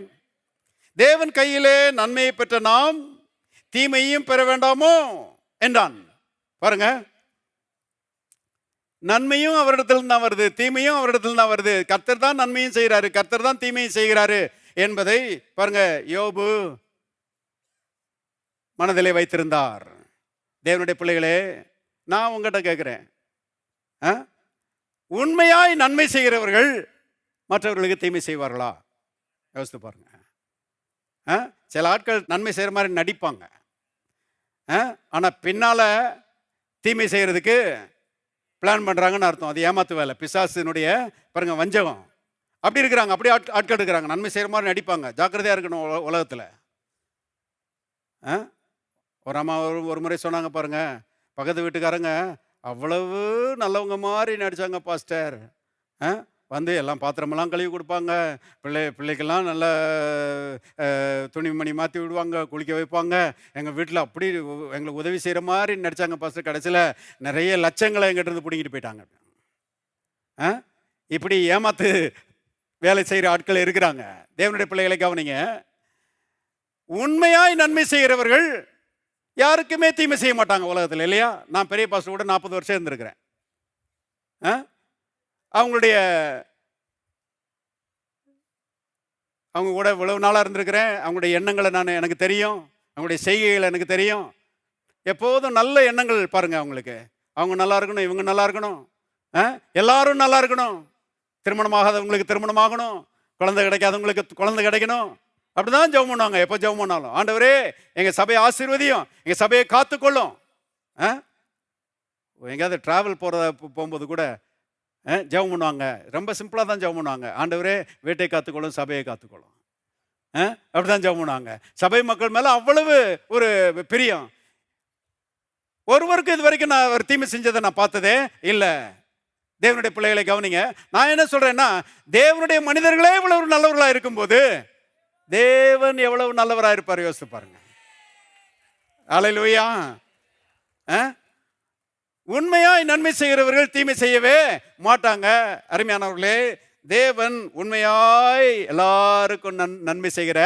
தேவன் கையிலே நன்மையை பெற்ற நாம் தீமையும் பெற வேண்டாமோ என்றான். பாருங்க, நன்மையும் அவரிடத்தில் தான் வருது, தீமையும் அவரிடத்தில் தான் வருது. கர்த்தர் தான் நன்மையும் செய்கிறாரு, கர்த்தர் தான் தீமையும் செய்கிறாரு என்பதை பாருங்க யோபு மனதிலே வைத்திருந்தார். தேவனுடைய பிள்ளைகளே, நான் உங்ககிட்ட கேட்குறேன், உண்மையாய் நன்மை செய்கிறவர்கள் மற்றவர்களுக்கு தீமை செய்வார்களா? யோசித்து பாருங்க. சில ஆட்கள் நன்மை செய்கிற மாதிரி நடிப்பாங்க, ஆனால் பின்னால் தீமை செய்கிறதுக்கு பிளான் பண்ணுறாங்கன்னு அர்த்தம். அது ஏமாத்து வேலை, பிசாசினுடைய பாருங்க வஞ்சகம். அப்படி இருக்கிறாங்க, அப்படி ஆட்கள் இருக்கிறாங்க, நன்மை செய்கிற மாதிரி நடிப்பாங்க. ஜாக்கிரதையாக இருக்கணும் உலகத்தில். ஒரு அம்மா ஒரு முறை சொன்னாங்க பாருங்க, பக்கத்து வீட்டுக்காரங்க அவ்வளவு நல்லவங்க மாதிரி நடித்தாங்க பாஸ்டர். வந்து எல்லாம் பாத்திரமெல்லாம் கழுவி கொடுப்பாங்க, பிள்ளைக்கெல்லாம் நல்ல துணிமணி மாற்றி விடுவாங்க, குளிக்க வைப்பாங்க, எங்கள் வீட்டில் அப்படி எங்களுக்கு உதவி செய்கிற மாதிரி நடித்தாங்க பாஸ்டர். கடைசியில் நிறைய லட்சங்களை எங்கிட்ட இருந்து பிடிங்கிட்டு போயிட்டாங்க. இப்படி ஏமாத்து வேலை செய்கிற ஆட்கள் இருக்கிறாங்க. தேவனுடைய பிள்ளைகளை கவனிங்க, உண்மையாய் நன்மை செய்கிறவர்கள் யாருக்குமே தீமை செய்ய மாட்டாங்க உலகத்தில், இல்லையா? நான் பெரிய பாஸ்டர் கூட 40 வருஷம் இருந்திருக்கிறேன். அவங்க கூட இவ்வளவு நாளாக இருந்திருக்கிறேன். அவங்களுடைய எண்ணங்களை எனக்கு தெரியும், அவங்களுடைய செய்கைகள் எனக்கு தெரியும். எப்போதும் நல்ல எண்ணங்கள் பாருங்க அவங்களுக்கு. அவங்க நல்லா இருக்கணும், இவங்க நல்லா இருக்கணும், எல்லாரும் நல்லா இருக்கணும், திருமணமாகாதவங்களுக்கு திருமணமாகணும், குழந்தை கிடைக்காதவங்களுக்கு குழந்தை கிடைக்கணும். அப்படிதான் ஜெபம் பண்ணுவாங்க. எப்போ ஜெபம் பண்ணாலும், ஆண்டவரே எங்கள் சபையை ஆசீர்வதியும், எங்கள் சபையை காத்துக்கொள்ளும். எங்கேயாவது ட்ராவல் போகும்போது கூட ஜெபம் பண்ணுவாங்க. ரொம்ப சிம்பிளாக தான் ஜெபம் பண்ணுவாங்க. ஆண்டவரே வீட்டை காத்துக்கொள்ளும், சபையை காத்துக்கொள்ளும். அப்படிதான் ஜெபம் பண்ணுவாங்க. சபை மக்கள் மேலே அவ்வளவு ஒரு பிரியம். ஒருவருக்கு இது வரைக்கும் நான் ஒரு தீமை செஞ்சதை நான் பார்த்ததே இல்லை. தேவனுடைய பிள்ளைகளை கவனிங்க, நான் என்ன சொல்றேன்னா, தேவனுடைய மனிதர்களே இவ்வளவு நல்லவர்களாக இருக்கும்போது தேவன் எவ்வளவு நல்லவராக இருப்பார் யோசித்து பாருங்க. அல்லேலூயா. உண்மையாய் நன்மை செய்கிறவர்கள் தீமை செய்யவே மாட்டாங்க. அருமையானவர்களே, தேவன் உண்மையாய் எல்லாருக்கும் நன்மை செய்கிற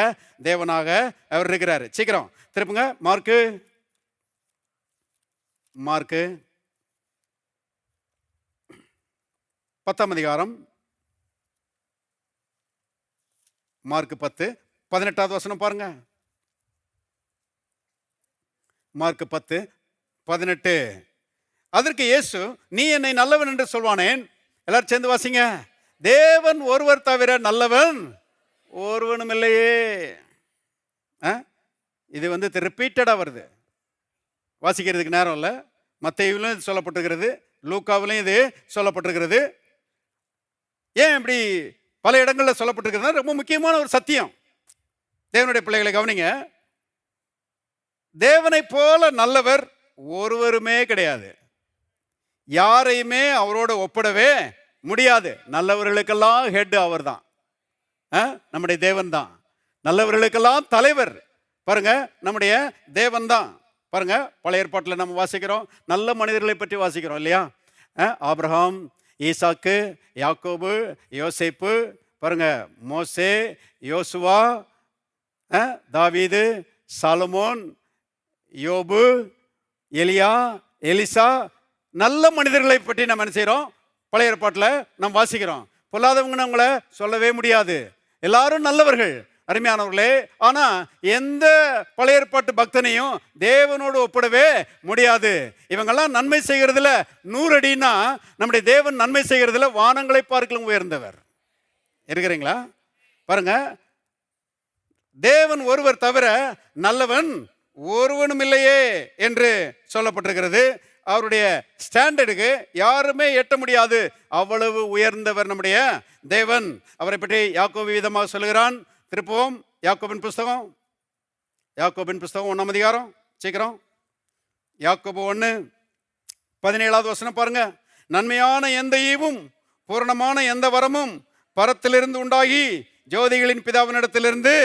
தேவனாக அவர் இருக்கிறார். சீக்கிரம் திருப்புங்க, மார்க்கு 10ஆம் அதிகாரம், மார்க் 10:18 வசனம் பாருங்க. மார்க் 10:18. அதற்கு இயேசு, நீ என்னை நல்லவன் என்று சொல்வானேன்? எல்லாரும் சேர்ந்து வாசிங்க. தேவன் ஒருவர் தவிர நல்லவன் ஒருவனும் இல்லையே. இது ரிப்பீட்டடா வருது, வாசிக்கிறதுக்கு நேரம் இல்லை. மத்தேயுவிலும் இது சொல்லப்பட்டிருக்கிறது, லூக்காவிலும் இது சொல்லப்பட்டிருக்கிறது. ஏன் இப்படி பல இடங்களில் சொல்லப்பட்டிருக்கிறது? ரொம்ப முக்கியமான ஒரு சத்தியம். தேவனுடைய பிள்ளைகளை கவனிங்க, தேவனை போல நல்லவர் ஒருவருமே கிடையாது. யாரையுமே அவரோட ஒப்பிடவே முடியாது. நல்லவர்களுக்கெல்லாம் ஹெட் அவர் தான், நம்முடைய தேவன் தான். நல்லவர்களுக்கெல்லாம் தலைவர் பாருங்க நம்முடைய தேவன் தான். பாருங்க, பழைய ஏற்பாட்டில் நம்ம வாசிக்கிறோம், நல்ல மனிதர்களை பற்றி வாசிக்கிறோம் இல்லையா? ஆபிரகாம், ஈசாக்கு, யாக்கோபு, யோசேப்பு, பாருங்க மோசே, யோசுவா, தாவீது, சாலமோன், யோபு, எலியா, எலிசா, நல்ல மனிதர்களை பற்றி நம்ம என்ன செய்கிறோம்? பழைய ஏற்பாட்டில் நம்ம வாசிக்கிறோம். பொல்லாதவங்க நம்மளை சொல்லவே முடியாது, எல்லாரும் நல்லவர்கள். அருமையானவர்களே, ஆனா எந்த பழைய ஏற்பாட்டு பக்தனையும் தேவனோடு ஒப்பிடவே முடியாது. இவங்கெல்லாம் நன்மை செய்கிறதுல 100 அடினா, நம்முடைய தேவன் நன்மை செய்கிறதுல வானங்களை பார்க்கலாம் உயர்ந்தவர். இருக்கிறீங்களா? பாருங்க, தேவன் ஒருவர் தவிர நல்லவன் ஒருவனும் இல்லையே என்று சொல்லப்பட்டிருக்கிறது. அவருடைய ஸ்டாண்டர்டுக்கு யாருமே எட்ட முடியாது, அவ்வளவு உயர்ந்தவர் நம்முடைய தேவன். அவரை பற்றி யாக்கோபு விதமாக சொல்லுகிறான். திருப்பவும் யாக்கோபின் புஸ்தகம் 1ஆம் அதிகாரம், சீக்கிரம் யாக்கோபு 1:17 வசனம் பாருங்க. நன்மையான எந்த ஈவும் பூரணமான எந்த வரமும் பரத்திலிருந்து உண்டாகி ஜோதிகளின் பிதாவினிடத்திலிருந்து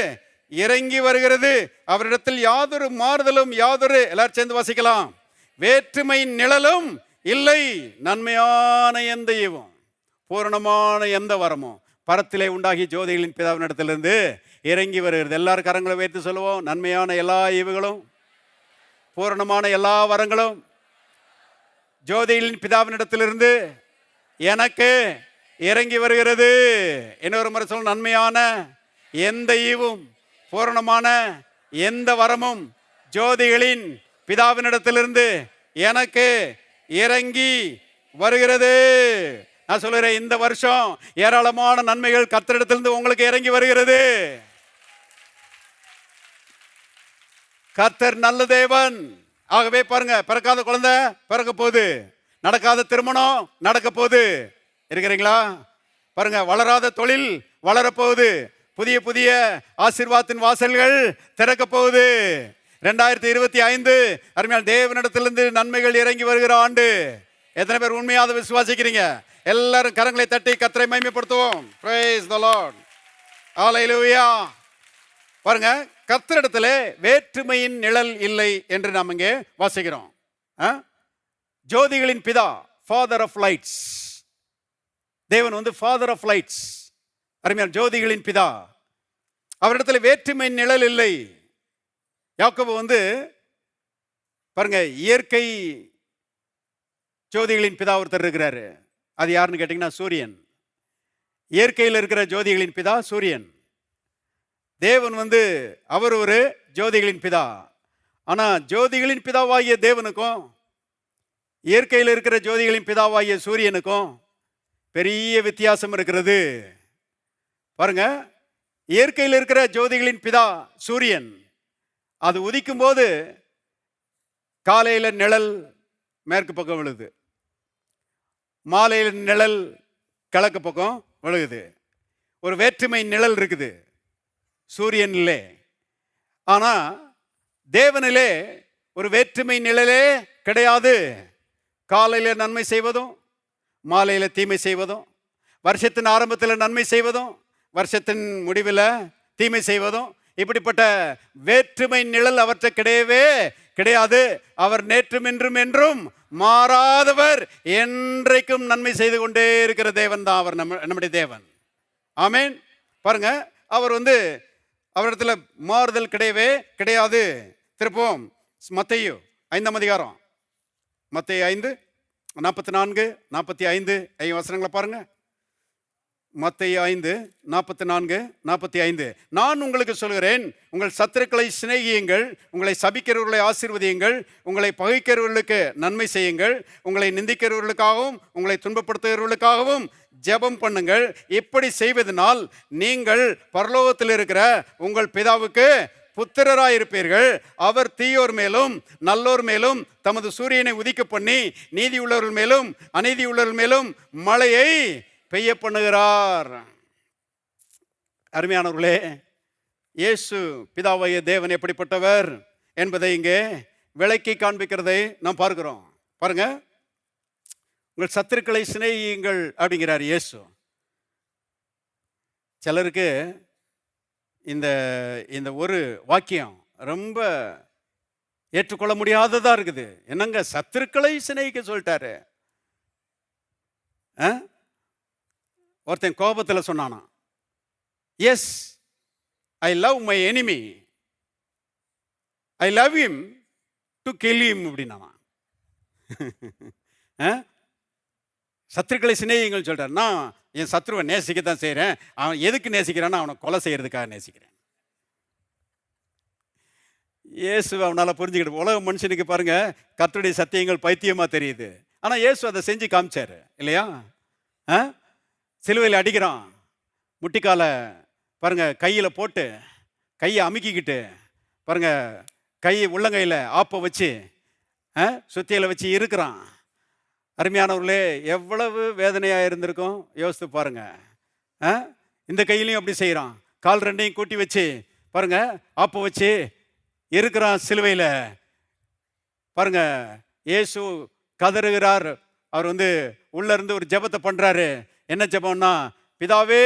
இறங்கி வருகிறது. அவரிடத்தில் யாதொரு மாறுதலும் யாதொரு, எல்லாரும் சேர்ந்து வாசிக்கலாம், வேற்றுமை நிழலும் இல்லை. நன்மையான எந்த ஈவும் பூரணமான எந்த வரமும் பரத்திலே உண்டாகி ஜோதிகளின் பிதாவினிடத்திலிருந்து இறங்கி வருகிறது. எல்லாரும் கரங்களை வைத்து சொல்லுவோம், நன்மையான எல்லா ஈவுகளும் பூரணமான எல்லா வரங்களும் ஜோதிகளின் பிதாவினிடத்திலிருந்து எனக்கு இறங்கி வருகிறது. இன்னொரு முறை சொல்ல, நன்மையான எந்த ஈவும் பூரணமான எந்த வரமும் ஜோதிகளின் பிதாவினிடத்திலிருந்து எனக்கு இறங்கி வருகிறது. நான் சொல்லுறேன், இந்த வருஷம் ஏராளமான நன்மைகள் கர்த்தரிடத்திலிருந்து உங்களுக்கு இறங்கி வருகிறது. கர்த்தர் நல்ல தேவன். ஆகவே பாருங்க, பிறக்காத குழந்தை பிறக்க போகுது, நடக்காத திருமணம் நடக்க போகுது. இருக்கிறீங்களா? பாருங்க, வளராத தொழில் வளரப்போகுது, புதிய புதிய ஆசீர்வாதத்தின் வாசல்கள் திறக்க போகுது. 2025 அருமையான தேவனிடத்திலிருந்து நன்மைகள் இறங்கி வருகிற ஆண்டு. எத்தனை பேர் உண்மையாக விசுவாசிக்கிறீங்க? எல்லாரும் கரங்களை தட்டி கர்த்தரை மகிமைப்படுத்துவோம். Praise the Lord. Hallelujah. பாருங்க, கர்த்தரிடத்துல வேற்றுமையின் நிழல் இல்லை என்று நாம் இங்கே வாசிக்கிறோம். ஜோதிகளின் பிதா, ஃபாதர் ஆஃப் லைட்ஸ். தேவன் வந்து ஃபாதர் ஆஃப் லைட்ஸ், அருமையான ஜோதிகளின் பிதா. அவரிடத்துல வேற்றுமையின் நிழல் இல்லை. யாக்கோபு வந்து பாருங்க, இயற்கை ஜோதிகளின் பிதா ஒருத்தர் இருக்கிறாரு. அது யாருன்னு கேட்டீங்கன்னா சூரியன். இயற்கையில் இருக்கிற ஜோதிகளின் பிதா சூரியன். தேவன் வந்து அவர் ஒரு ஜோதிகளின் பிதா. ஆனா ஜோதிகளின் பிதாவாகிய தேவனுக்கும் இயற்கையில் இருக்கிற ஜோதிகளின் பிதாவாகிய சூரியனுக்கும் பெரிய வித்தியாசம் இருக்கிறது. பாருங்க, இயற்கையில் இருக்கிற ஜோதிகளின் பிதா சூரியன், அது உதிக்கும் போது காலையில நிழல் மேற்கு பக்கம் விழுது, மாலையில் நிழல் கிழக்கு பக்கம் விழுகுது. ஒரு வேற்றுமை நிழல் இருக்குது சூரியனிலே. ஆனா தேவனிலே ஒரு வேற்றுமை நிழலே கிடையாது. காலையில நன்மை செய்வதும் மாலையில தீமை செய்வதும், வருஷத்தின் ஆரம்பத்தில் நன்மை செய்வதும் வருஷத்தின் முடிவில் தீமை செய்வதும், இப்படிப்பட்ட வேற்றுமை நிழல் அவற்றை கிடையவே கிடையாது. அவர் நேற்றும் இன்றும் என்றும் மாறாதவர், என்றைக்கும் நன்மை செய்து கொண்டே இருக்கிற தேவன் தான் அவர், நம்முடைய தேவன். ஆமேன். பாருங்க, அவர் வந்து அவரிடத்துல மாறுதல் கிடையவே கிடையாது. திருப்போம் மத்தேயு 5ஆம் அதிகாரம், மத்தேயு 5:44, 45 வசனங்களை பாருங்க. மத்தேயு 5:44, 45. நான் உங்களுக்கு சொல்கிறேன், உங்கள் சத்துருக்களை சிநேகியுங்கள், உங்களை சபிக்கிறவர்களை ஆசீர்வதியுங்கள், உங்களை பகைக்கிறவர்களுக்கு நன்மை செய்யுங்கள், உங்களை நிந்திக்கிறவர்களுக்காகவும் உங்களை துன்பப்படுத்துகிறவர்களுக்காகவும் ஜெபம் பண்ணுங்கள். இப்படி செய்வதனால் நீங்கள் பரலோகத்தில் இருக்கிற உங்கள் பிதாவுக்கு புத்திரராயிருப்பீர்கள். அவர் தீயோர் மேலும் நல்லோர் மேலும் தமது சூரியனை உதிக்க பண்ணி நீதி உள்ளவர்கள் மேலும் அநீதி உள்ளவர்கள் மேலும் மழையை பெய்ய பண்ணுகிறார். அருமையானவர்களே, இயேசு பிதாவாகிய தேவன் எப்படிப்பட்டவர் என்பதை இங்கே விளக்கி காண்பிக்கிறதை நாம் பார்க்கிறோம். பாருங்க, உங்கள் சத்துருக்களை சிநேகியுங்கள் அப்படிங்கிறார் இயேசு. சிலருக்கு இந்த இந்த ஒரு வாக்கியம் ரொம்ப ஏற்றுக்கொள்ள முடியாததா இருக்குது. என்னங்க, சத்துருக்களை சிநேகிக்க சொல்லிட்டாரு? ஒருத்தன் கோபத்தில் சொன்னானா, yes I love my enemy, I love him to kill him அப்படின்னா. சத்துருக்களை சிநேகிங்கள் சொல்றார். நான் என் சத்ருவை நேசிக்கத்தான் செய்கிறேன். அவன் எதுக்கு நேசிக்கிறான்னா அவனை கொலை செய்யறதுக்காக நேசிக்கிறேன். இயேசு அவனால் புரிஞ்சுக்கிட்டு, உலக மனுஷனுக்கு பாருங்க கர்த்தருடைய சத்தியங்கள் பைத்தியமாக தெரியுது. ஆனால் இயேசு அதை செஞ்சு காமிச்சாரு இல்லையா? சிலுவையில் அடிக்கிறான், முட்டிக்கால பாருங்க கையில் போட்டு கையை அமுக்கிக்கிட்டு பாருங்க, கையை உள்ளங்கையில் ஆப்பை வச்சு சுத்தியில் வச்சு இருக்கிறான். அருமையானவர்களே, எவ்வளவு வேதனையாக இருந்திருக்கும் யோசித்து பாருங்க. இந்த கையிலையும் அப்படி செய்கிறான், கால் ரெண்டையும் கூட்டி வச்சு பாருங்க ஆப்பை வச்சு இருக்கிறான் சிலுவையில். பாருங்க, இயேசு கதறுகிறார். அவர் வந்து உள்ள இருந்து ஒரு ஜெபத்தை பண்றாரு. என்ன ஜெபம்னா, பிதாவே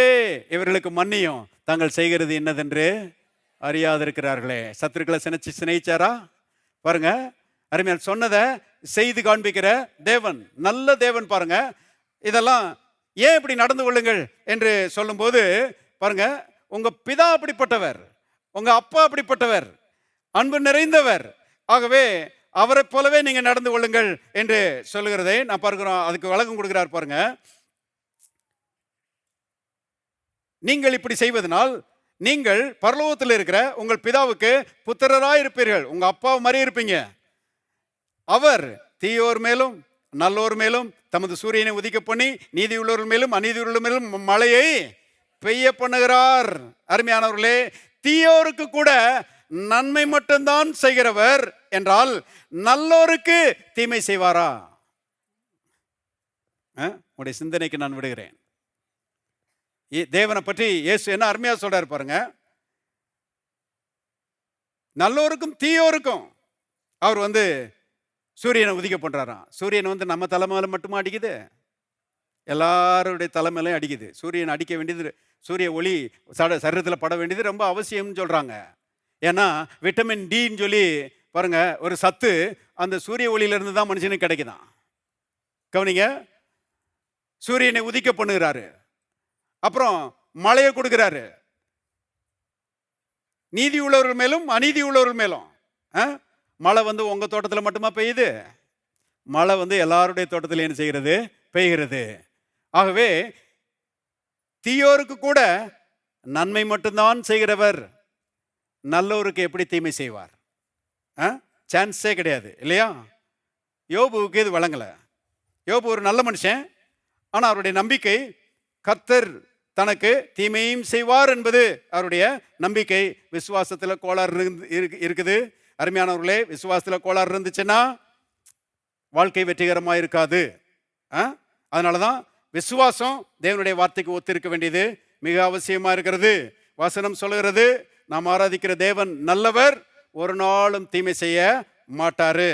இவர்களுக்கு மன்னியும், தாங்கள் செய்கிறது என்னதென்று அறியாதிருக்கிறார்களே. சத்துருக்களை சிநேகிச்சாரா? பாருங்க, அருமையான சொன்னதை செய்து காண்பிக்கிற தேவன், நல்ல தேவன். பாருங்க, இதெல்லாம் ஏன் இப்படி நடந்து கொள்ளுங்கள் என்று சொல்லும்போது பாருங்க, உங்க பிதா அப்படிப்பட்டவர், உங்க அப்பா அப்படிப்பட்டவர், அன்பு நிறைந்தவர். ஆகவே அவரை போலவே நீங்க நடந்து கொள்ளுங்கள் என்று சொல்லுகிறதை நான் பார்க்கிறோம். அதுக்கு விளக்கம் கொடுக்கிறார். பாருங்க, நீங்கள் இப்படி செய்வதனால் நீங்கள் பரலோகத்தில் இருக்கிற உங்கள் பிதாவுக்கு புத்திரராய் இருப்பீர்கள். உங்க அப்பா மாதிரி இருப்பீங்க. அவர் தீயோர் மேலும் நல்லோர் மேலும் தமது சூரியனை உதிக்க பண்ணி நீதியுள்ளோர் மேலும் அநீதியுள்ள மேலும் மழையை பெய்ய பண்ணுகிறார். அருமையானவர்களே, தீயோருக்கு கூட நன்மை மட்டும்தான் செய்கிறவர் என்றால் நல்லோருக்கு தீமை செய்வாரா? உங்களுடைய சிந்தனைக்கு நான் விடுகிறேன். தேவனை பற்றி இயேசு என்ன அருமையா சொல்றாரு பாருங்க. நல்லோருக்கும் தீயோருக்கும் அவர் சூரியனை உதிக்க பண்றாராம். சூரியன் நம்ம தலைமையில மட்டுமா அடிக்குது? எல்லாருடைய தலைமையிலையும் அடிக்குது. சூரியன் அடிக்க வேண்டியது, சூரிய ஒளி சரீரத்தில் பட வேண்டியது ரொம்ப அவசியம்னு சொல்றாங்க. ஏன்னா விட்டமின் டின்னு சொல்லி பாருங்க, ஒரு சத்து அந்த சூரிய ஒளியிலிருந்து தான் மனுஷனுக்கு கிடைக்குதான். கவனிங்க, சூரியனை உதிக்க பண்ணுகிறாரு, அப்புறம் மழையை கொடுக்கிறாரு. நீதி உள்ளவர்கள் மேலும் அநீதி உள்ளவர்கள் மேலும். மழை உங்க தோட்டத்தில் மட்டுமா பெய்யுது? மழை எல்லாருடைய தோட்டத்தில் என்ன செய்கிறது? பெய்கிறது. ஆகவே தீயோருக்கு கூட நன்மை மட்டும்தான் செய்கிறவர் நல்லோருக்கு எப்படி தீமை செய்வார்? சான்ஸே கிடையாது இல்லையா? யோபுவுக்கு இது வழங்கல. யோபு ஒரு நல்ல மனுஷன். ஆனால் அவருடைய நம்பிக்கை கர்த்தர் தனக்கு தீமையும் செய்வார் என்பது அவருடைய நம்பிக்கை. விசுவாசத்தில் கோளாறு இருக்குது. அருமையானவர்களே, விசுவாசத்தில் கோளாறு இருந்துச்சுன்னா வாழ்க்கை வெற்றிகரமாக இருக்காது. அதனால தான் விசுவாசம் தேவனுடைய வார்த்தைக்கு ஒத்திருக்க வேண்டியது மிக அவசியமாக இருக்கிறது. வசனம் சொல்லுகிறது, நாம் ஆராதிக்கிற தேவன் நல்லவர், ஒரு நாளும் தீமை செய்ய மாட்டாரு.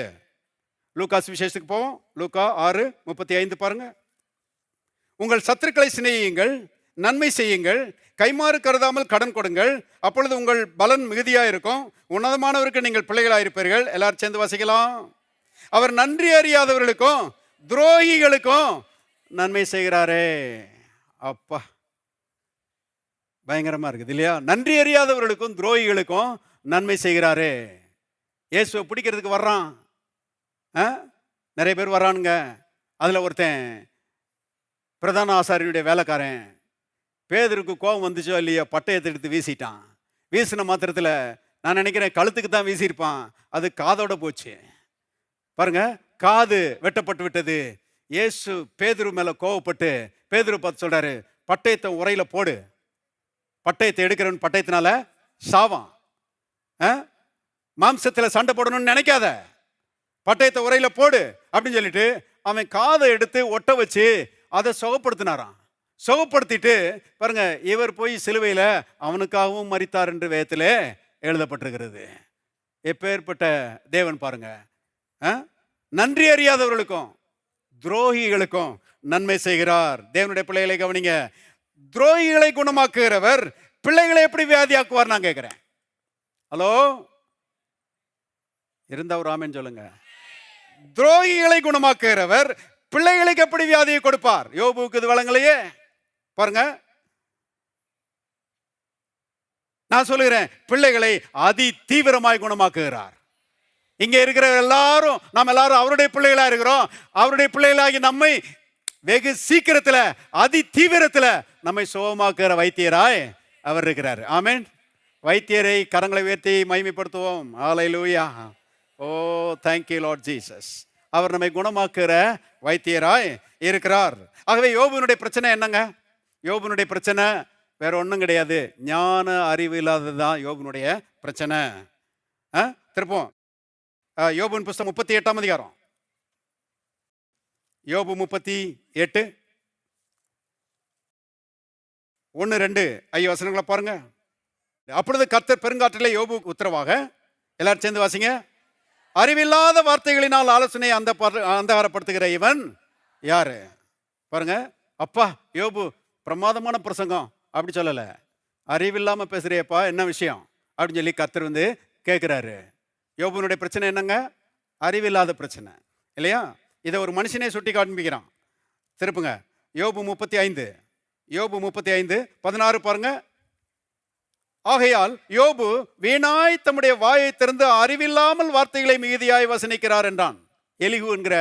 லூக்கா சுவிசேஷத்துக்கு போவோம். லூக்கா 6:35 பாருங்க. உங்கள் சத்துருக்களை சிநேகியுங்கள், நன்மை செய்யுங்கள், கைமாறு கருதாமல் கடன் கொடுங்கள், அப்பொழுது உங்கள் பலன் மிகுதியாக இருக்கும், உன்னதமானவருக்கு நீங்கள் பிள்ளைகளாக இருப்பீர்கள். எல்லாரும் சேர்ந்து வாசிக்கலாம். அவர் நன்றி அறியாதவர்களுக்கும் துரோகிகளுக்கும் நன்மை செய்கிறாரே. அப்பா, பயங்கரமா இருக்குது இல்லையா? நன்றி அறியாதவர்களுக்கும் துரோகிகளுக்கும் நன்மை செய்கிறாரே. இயேசுவை பிடிக்கிறதுக்கு வர்றான், நிறைய பேர் வர்றானுங்க. அதில் ஒருத்தன் பிரதான ஆசாரியனுடைய வேலைக்காரன். பேதுருக்கு கோபம் வந்துச்சோ இல்லையோ, பட்டயத்தை எடுத்து வீசிட்டான். வீசின மாத்திரத்தில் நான் நினைக்கிறேன் கழுத்துக்கு தான் வீசியிருப்பான், அது காதோட போச்சு. பாருங்க, காது வெட்டப்பட்டு விட்டது. இயேசு பேதுரு மேலே கோவப்பட்டு பேதுரு பார்த்து சொல்றாரு, பட்டயத்தை உரையில போடு, பட்டயத்தை எடுக்கிறவன் பட்டயத்தினால சாவான். மாம்சத்தில் சண்டை போடணும்னு நினைக்காத, பட்டயத்தை உரையில போடு அப்படின்னு சொல்லிட்டு அவன் காதை எடுத்து ஒட்ட வச்சு அதை சுகப்படுத்தினாராம். சுகப்படுத்திட்டு பாருங்க, இவர் போய் சிலுவையில் அவனுக்காகவும் மரித்தார் என்று வேதத்திலே எழுதப்பட்டிருக்கிறது. எப்பேற்பட்ட தேவன் பாருங்க. நன்றி அறியாதவர்களுக்கும் துரோகிகளுக்கும் நன்மை செய்கிறார். தேவனுடைய பிள்ளைகளை கவனிங்க. துரோகிகளை குணமாக்குகிறவர் பிள்ளைகளை எப்படி வியாதியாக்குவார் நான் கேட்கிறேன். ஹலோ, இருந்தா ஒரு ஆமென் சொல்லுங்க. துரோகிகளை குணமாக்குகிறவர் பிள்ளைகளுக்கு எப்படி வியாதியை கொடுப்பார்? யோபுவுக்கு இது வழங்கலையே. பாருங்க, நான் சொல்லுகிறேன், பிள்ளைகளை அதி தீவிரமாய் குணமாக்குகிறார். இங்க இருக்கிற எல்லாரும், நாம் எல்லாரும் அவருடைய பிள்ளைகளா இருக்கிறோம். அவருடைய பிள்ளைகளாகி நம்மை வெகு சீக்கிரத்தில் அதி தீவிரத்தில் நம்மை சுகமாக்குகிற வைத்தியராய் அவர் இருக்கிறார். ஆமென். வைத்தியரை கரங்களை உயர்த்தி மகிமைப்படுத்துவோம். ஹல்லேலூயா. ஓ, தேங்க் யூ லார்ட் ஜீசஸ். அவர் நம்மை குணமாக்குகிற வைத்தியராய் இருக்கிறார். ஆகவே யோபுனுடைய பிரச்சனை என்னங்க? யோபுனுடைய பிரச்சனை வேற ஒன்றும் கிடையாது, ஞான அறிவு இல்லாததுதான் யோபுனுடைய பிரச்சனை. திருப்போம் யோபுவின் புஸ்தகம் 38ஆம் அதிகாரம். யோபு 38 1-2 ஐயா வசனங்களை பாருங்க. அப்பொழுது கர்த்தர் பெருங்காற்றிலே யோபு உத்தரவாக, எல்லாரும் சேர்ந்து வாசிங்க. அறிவில்லாத வார்த்தைகளினால் ஆலோசனை அந்தகாரப்படுத்துகிற இவன் யாரு? பாருங்க, அப்பா யோபு பிரமாதமான பிரசங்கம் அப்படி சொல்லல, அறிவில்லாம பேசுறியப்பா, என்ன விஷயம் அப்படின்னு சொல்லி கர்த்தர் கேட்கிறாரு. யோபுனுடைய பிரச்சனை என்னங்க? அறிவில்லாத பிரச்சனை இல்லையா? இதை ஒரு மனுஷனே சுட்டி காண்பிக்கிறான். திருப்புங்க யோபு 35:16 பாருங்க. ஆகையால் யோபு வீணாய் தம்முடைய வாயை திறந்து அறிவில்லாமல் வார்த்தைகளை மிகுதியாய் வசனிக்கிறார் என்றான். எலிகு என்கிற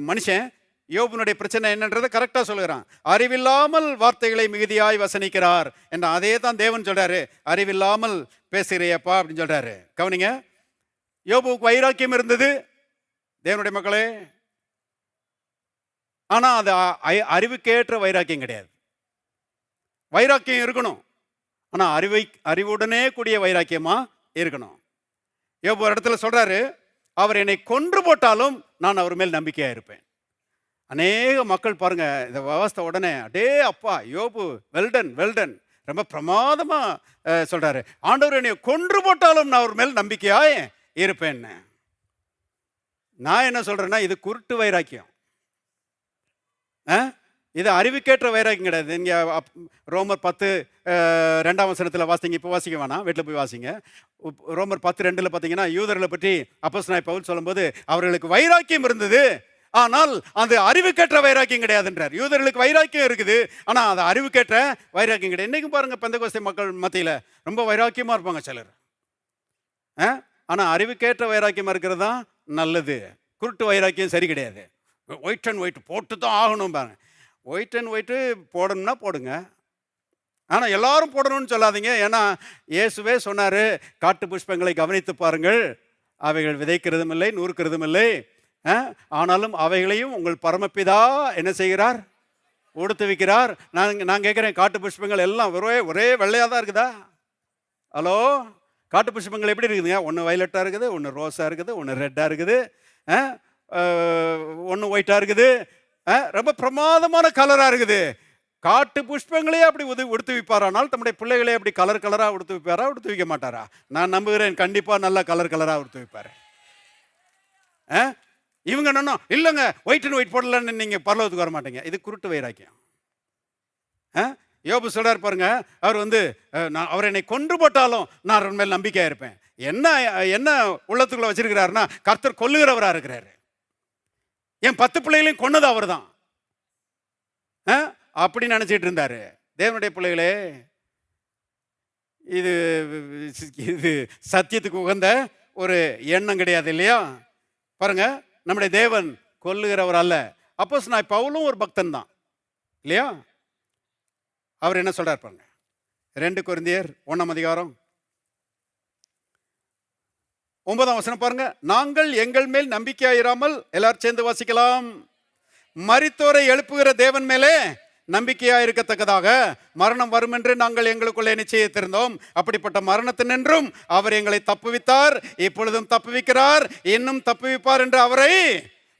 மனுஷன் யோபுனுடைய பிரச்சனை என்னன்றதை கரெக்டா சொல்லுகிறான். அறிவில்லாமல் வார்த்தைகளை மிகுதியாய் வசனிக்கிறார் என்ற அதே தான் தேவன் சொல்றாரு, அறிவில்லாமல் பேசுகிறையப்பா அப்படின்னு சொல்றாரு. கவனிங்க, யோபுவுக்கு வைராக்கியம் இருந்தது, தேவனுடைய மக்களே. ஆனா அது அறிவுக்கேற்ற வைராக்கியம் கிடையாது. வைராக்கியம் இருக்கணும், ஆனா அறிவுடனே கூடிய வைராக்கியமா இருக்கணும். யோபு ஒரு இடத்துல சொல்றாரு, அவர் என்னை கொன்று போட்டாலும் நான் அவர் மேல் நம்பிக்கையா இருப்பேன். அநேக மக்கள் பாருங்க இந்த விவஸ்தை உடனே அடே அப்பா யோபு வெல்டன் வெல்டன் ரொம்ப பிரமாதமா சொல்றாரு, ஆண்டவர் என்னை கொன்று போட்டாலும் நான் அவர் மேல் நம்பிக்கையா இருப்பேன்னு. நான் என்ன சொல்றேன்னா, இது குருட்டு வைராக்கியம். இது அறிவுக்கேற்ற வைராக்கியம் கிடையாது. நீங்க ரோமர் 10 2ஆம் வசனத்தில் வாசிங்க. இப்போ வாசிக்க வேணாம், வீட்டில் போய் வாசிங்க. ரோமர் 10:2 பார்த்தீங்கன்னா, யூதர்களை பற்றி அப்போஸ்தலனாகிய பவுல் சொல்லும்போது அவர்களுக்கு வைராக்கியம் இருந்தது, ஆனால் அது அறிவுக்கேற்ற வைராக்கியம் கிடையாதுன்றார். யூதர்களுக்கு வைராக்கியம் இருக்குது, ஆனால் அது அறிவுக்கேற்ற வைராக்கியம் கிடையாது. இன்னைக்கும் பாருங்க பெந்தகோஸ்தே மக்கள் மத்தியில் ரொம்ப வைராக்கியமாக இருப்பாங்க சிலர். ஆனால் அறிவுக்கேற்ற வைராக்கியமாக இருக்கிறது தான் நல்லது. குருட்டு வைராக்கியம் சரி கிடையாது. ஒயிட் அண்ட் ஒயிட் போட்டு தான் ஆகணும் பாருங்க. ஒயிட் அண்ட் ஒயிட்டு போடணும்னா போடுங்க, ஆனால் எல்லாரும் போடணும்னு சொல்லாதீங்க. ஏன்னா இயேசுவே சொன்னார், காட்டு புஷ்பங்களை கவனித்து பாருங்கள், அவைகள் விதைக்கிறதும் இல்லை நூறுக்கிறதும் இல்லை, ஆனாலும் அவைகளையும் உங்கள் பரமபிதா என்ன செய்கிறார், உடுத்து வைக்கிறார். நான் கேட்குறேன், காட்டு புஷ்பங்கள் எல்லாம் ஒரே வெள்ளையாக தான் இருக்குதா? ஹலோ, காட்டு புஷ்பங்கள் எப்படி இருக்குதுங்க? ஒன்று வயலட்டாக இருக்குது, ஒன்று ரோஸாக இருக்குது, ஒன்று ரெட்டாக இருக்குது, ஒன்று ஒயிட்டாக இருக்குது, ரொம்ப பிரமாதமான கலராக இருக்குது. காட்டு புஷ்பங்களே அப்படி உடுத்து வைப்பாரானால் நம்முடைய பிள்ளைகளே அப்படி கலர் கலராக உடுத்து வைப்பாரா, உடுத்து வைக்க மாட்டாரா? நான் நம்புகிறேன், கண்டிப்பாக நல்லா கலர் கலராக உடுத்து வைப்பார். இவங்க என்னன்னா இல்லைங்க ஒயிட் அண்ட் ஒயிட் போடலன்னு நீங்கள் பரலோகத்துக்கு வர மாட்டீங்க. இது குருட்டு வைராக்கியம். யோபு சொல்றாரு பாருங்க, அவர் நான் அவர் என்னை கொன்று போட்டாலும் நான் அவர் மேல் நம்பிக்கையா இருப்பேன். என்ன உள்ளத்துக்குள்ள வச்சிருக்கிறாருன்னா, கர்த்தர் கொல்லுகிறவரா இருக்கிறாரு. என் 10 பிள்ளைகளையும் கொன்னது அவர் தான் அப்படி நினைச்சிட்டு இருந்தாரு. தேவனுடைய பிள்ளைகளே, இது சத்தியத்துக்கு உகந்த ஒரு எண்ணம் கிடையாது இல்லையா? பாருங்க, நம்முடைய தேவன் கொல்லுகிறவர் அல்ல. அப்போஸ்தலனாகிய பவுலும் ஒரு பக்தன் தான் இல்லையா? அவர் என்ன சொல்றார் பாருங்க, 2 கொரிந்தியர் 1ஆம் அதிகாரம் 9ஆம் வசனம் பாருங்க. நாங்கள் எங்கள் மேல் நம்பிக்கையாயிராமல், எல்லாரும் சேர்ந்து வாசிக்கலாம், மரித்தோரை எழுப்புகிற தேவன் மேலே நம்பிக்கையா இருக்கத்தக்கதாக மரணம் வரும் என்று நாங்கள் எங்களுக்குள்ளே நிச்சயித்திருந்தோம். அப்படிப்பட்ட மரணத்தினின்றும் அவர் எங்களை தப்புவித்தார், இப்பொழுதும் தப்புவிக்கிறார், இன்னும் தப்புவிப்பார் என்று அவரை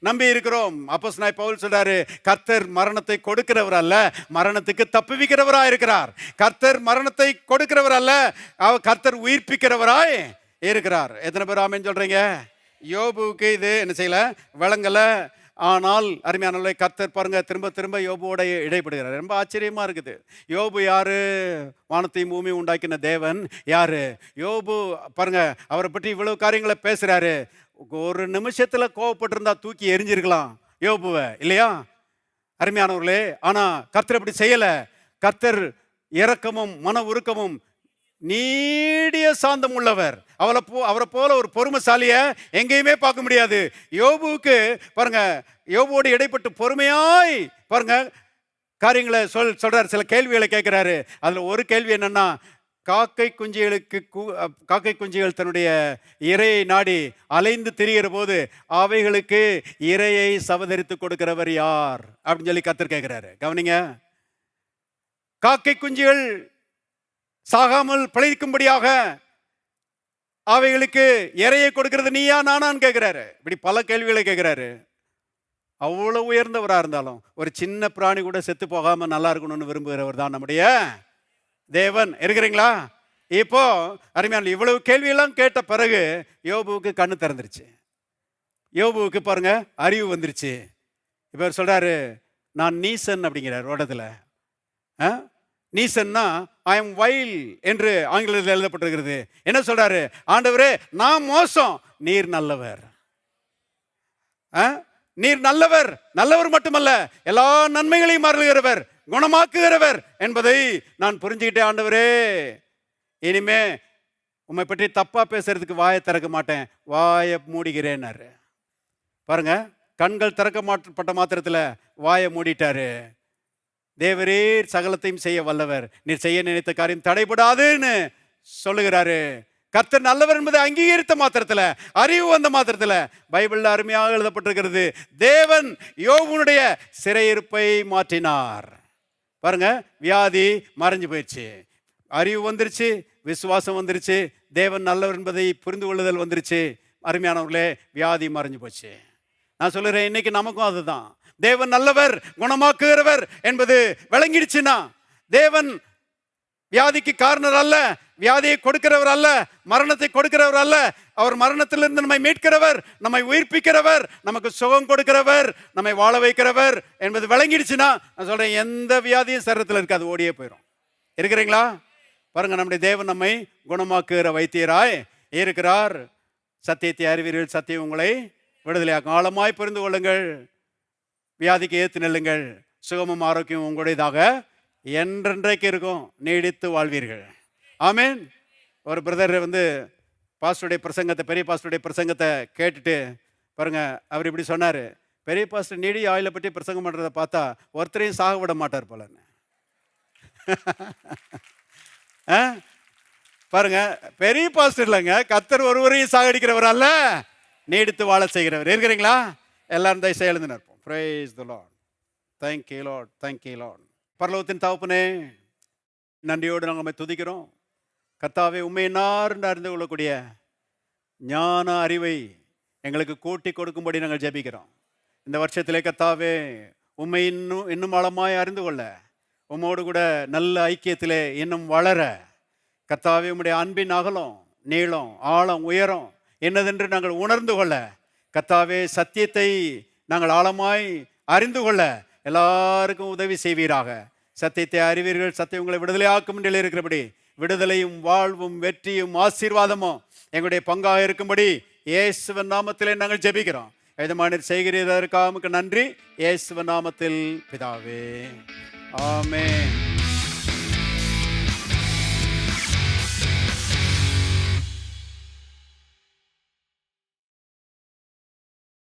நம்பி இருக்கிறோம். அப்போஸ்தலனாகிய பவுல் சொல்றாரு, கர்த்தர் மரணத்தை கொடுக்கிறவர் அல்ல, மரணத்துக்கு தப்புவிக்கிறவராய் இருக்கிறார். கர்த்தர் மரணத்தை கொடுக்கிறவர் அல்ல, கர்த்தர் உயிர்ப்பிக்கிறவராய் இருக்கிறார். எத்தனை பேர் ஆமென் சொல்றீங்க? யோபுவுக்கு இது என்ன செய்யல, விளங்கல. ஆனால் அருமையான கர்த்தர் பாருங்க திரும்ப திரும்ப யோபுவோட இடைப்படுகிறார். ரொம்ப ஆச்சரியமா இருக்குது. யோபு யாரு? வானத்தையும் பூமியும் உண்டாக்கின தேவன் யாரு? யோபு பாருங்க, அவரை பற்றி இவ்வளவு காரியங்களை பேசுறாரு. ஒரு நிமிஷத்துல கோவப்பட்டிருந்தா தூக்கி எரிஞ்சிருக்கலாம் யோபுவை இல்லையா அருமையானவர்களே? ஆனா கர்த்தர் அப்படி செய்யல. கர்த்தர் இரக்கமும் மன உருக்கமும் நீடிய சாந்தம் உள்ளவர். அவரை போல ஒரு பொறுமைசாலிய எங்கேயுமே பார்க்க முடியாது. யோபுவுக்கு பாருங்க, யோபுவோடு இடைப்பட்டு பொறுமையாய் பாருங்க காரியங்களை சொல்றாரு. சில கேள்விகளை கேட்கிறாரு. அதுல ஒரு கேள்வி என்னன்னா, காக்கை குஞ்சுகள் தன்னுடைய இரையை நாடி அலைந்து திரிகிற போது அவைகளுக்கு இரையை சவதரித்து கொடுக்கிறவர் யார் அப்படின்னு சொல்லி கர்த்தர் கேட்கிறாரு. கவனிங்க, காக்கை குஞ்சுகள் சாகாமல் பிழைக்கும்படியாக அவைகளுக்கு இரையை கொடுக்கிறது நீயா நானான்னு கேட்கிறாரு. இப்படி பல கேள்விகளை கேட்கிறாரு. அவ்வளவு உயர்ந்தவராக இருந்தாலும் ஒரு சின்ன பிராணி கூட செத்து போகாம நல்லா இருக்கணும்னு விரும்புகிறவர் தான் நம்முடைய தேவன். இருக்கிறீங்களா? இப்போ அருமையான இவ்வளவு கேள்வியெல்லாம் கேட்ட பிறகு யோபுவுக்கு கண்ணு திறந்துருச்சு. யோபுவுக்கு பாருங்க அறிவு வந்துருச்சு. இப்போ சொல்றாரு, நான் நீசன் அப்படிங்கிறார் ஓடத்துல. நீசன்னா ஐ எம் வைல் என்று ஆங்கிலத்தில் எழுதப்பட்டிருக்கிறது. என்ன சொல்றாரு? ஆண்டவரே நான் மோசம், நீர் நல்லவர். நீர் நல்லவர், நல்லவர் மட்டுமல்ல எல்லா நன்மைகளையும் அருளுகிறவர், குணமாக்குகிறவர் என்பதை நான் புரிஞ்சுக்கிட்டேன். ஆண்டவரே, இனிமே உம்மை பற்றி தப்பா பேசுறதுக்கு வாயை திறக்க மாட்டேன், வாயை மூடிக்கிறேன்னாரு. பாருங்க, கண்கள் திறக்கப்பட்ட மாத்திரத்தில் வாயை மூடிட்டாரு. தேவரீர் சகலத்தையும் செய்ய வல்லவர், நீர் செய்ய நினைத்த காரியம் தடைபடாதுன்னு சொல்லுகிறாரு. கர்த்தர் நல்லவர் என்பதை அங்கீகரித்த மாத்திரத்தில், அறிவு வந்த மாத்திரத்தில், பைபிள்ல அருமையாக எழுதப்பட்டிருக்கிறது, தேவன் யோபுனுடைய சிறையிருப்பை மாற்றினார். பாருங்க, வியாதி மறைஞ்சு போயிடுச்சு, அறிவு வந்துருச்சு, விசுவாசம் வந்துருச்சு, தேவன் நல்லவர் என்பதை புரிந்து கொள்ளுதல் வந்துருச்சு. அருமையானவர்களே, வியாதி மறைஞ்சு போச்சு. நான் சொல்லுறேன், இன்னைக்கு நமக்கும் அதுதான். தேவன் நல்லவர், குணமாக்குகிறவர் என்பது விளங்கிடுச்சுன்னா, தேவன் வியாதிக்கு காரணர் அல்ல, வியாதியை கொடுக்கிறவர் அல்ல, மரணத்தை கொடுக்கிறவர் அல்ல, அவர் மரணத்திலிருந்து நம்மை மீட்கிறவர், நம்மை உயிர்ப்பிக்கிறவர், நமக்கு சுகம் கொடுக்கிறவர், நம்மை வாழ வைக்கிறவர் என்பது விளங்கிடுச்சுன்னா, நான் சொல்றேன், எந்த வியாதியும் சரீரத்தில் இருக்காது, ஓடியே போயிடும். இருக்கிறீங்களா? பாருங்க, நம்முடைய தேவன் நம்மை குணமாக்குகிற வைத்தியராய் இருக்கிறார். சத்தியத்தை அறிவீர்கள், சத்தியம் உங்களை விடுதலையாக்கும். ஆழமாய் புரிந்து கொள்ளுங்கள், வியாதிக்கு ஏற்று நெல்லுங்கள், சுகமும் ஆரோக்கியம் உங்களுடையதாக என்றென்றைக்கு இருக்கும், நீடித்து வாழ்வீர்கள். ஆமேன். ஒரு பிரதர் பாஸ்டருடைய பிரசங்கத்தை, பெரிய பாஸ்டருடைய பிரசங்கத்தை கேட்டுட்டு பாருங்க, அவர் இப்படி சொன்னார், பெரிய பாஸ்டர் நீடி ஆயிலை பற்றி பிரசங்கம் பண்ணுறதை பார்த்தா ஒருத்தரையும் சாக விட மாட்டார் போலன்னு. பாருங்க, பெரிய பாஸ்டர் இல்லைங்க, கர்த்தர் ஒருவரையும் சாகடிக்கிறவர் அல்ல, நீடித்து வாழ செய்கிறவர். இருக்கிறீங்களா? எல்லாரும் தயவுசெய்து எழுந்து நிற்போம். Praise the Lord. Thank you Lord. Thank you Lord. பரலோகத்தின் தகப்பனே, நன்றியோடு நாங்கள் நம்மை துதிக்கிறோம். கர்த்தாவே, உம்மை என்னார்ந்து அறிந்து கொள்ளக்கூடிய ஞான அறிவை எங்களுக்கு கூட்டி கொடுக்கும்படி நாங்கள் ஜெபிக்கிறோம். இந்த வருஷத்திலே கர்த்தாவே, உம்மை இன்னும் ஆழமாய் அறிந்து கொள்ள, உம்மோடு கூட நல்ல ஐக்கியத்திலே இன்னும் வளர, கர்த்தாவே, உம்முடைய அன்பின் அகலம், நீளம், ஆழம், உயரம் என்னதென்று நாங்கள் உணர்ந்து கொள்ள, கர்த்தாவே, சத்தியத்தை நாங்கள் ஆழமாய் அறிந்து கொள்ள எல்லாருக்கும் உதவி செய்வீராக. சத்தியத்தை அறிவீர்கள், சத்தியம் உங்களை விடுதலையாக்கும் என்று இருக்கிறபடி, விடுதலையும் வாழ்வும் வெற்றியும் ஆசீர்வாதமும் எங்களுடைய பங்காக இருக்கும்படி இயேசுவின் நாமத்திலே நாங்கள் ஜெபிக்கிறோம். எஜமானர் செய்கிறதற்காக நன்றி. இயேசுவின் நாமத்தில் பிதாவே, ஆமென்.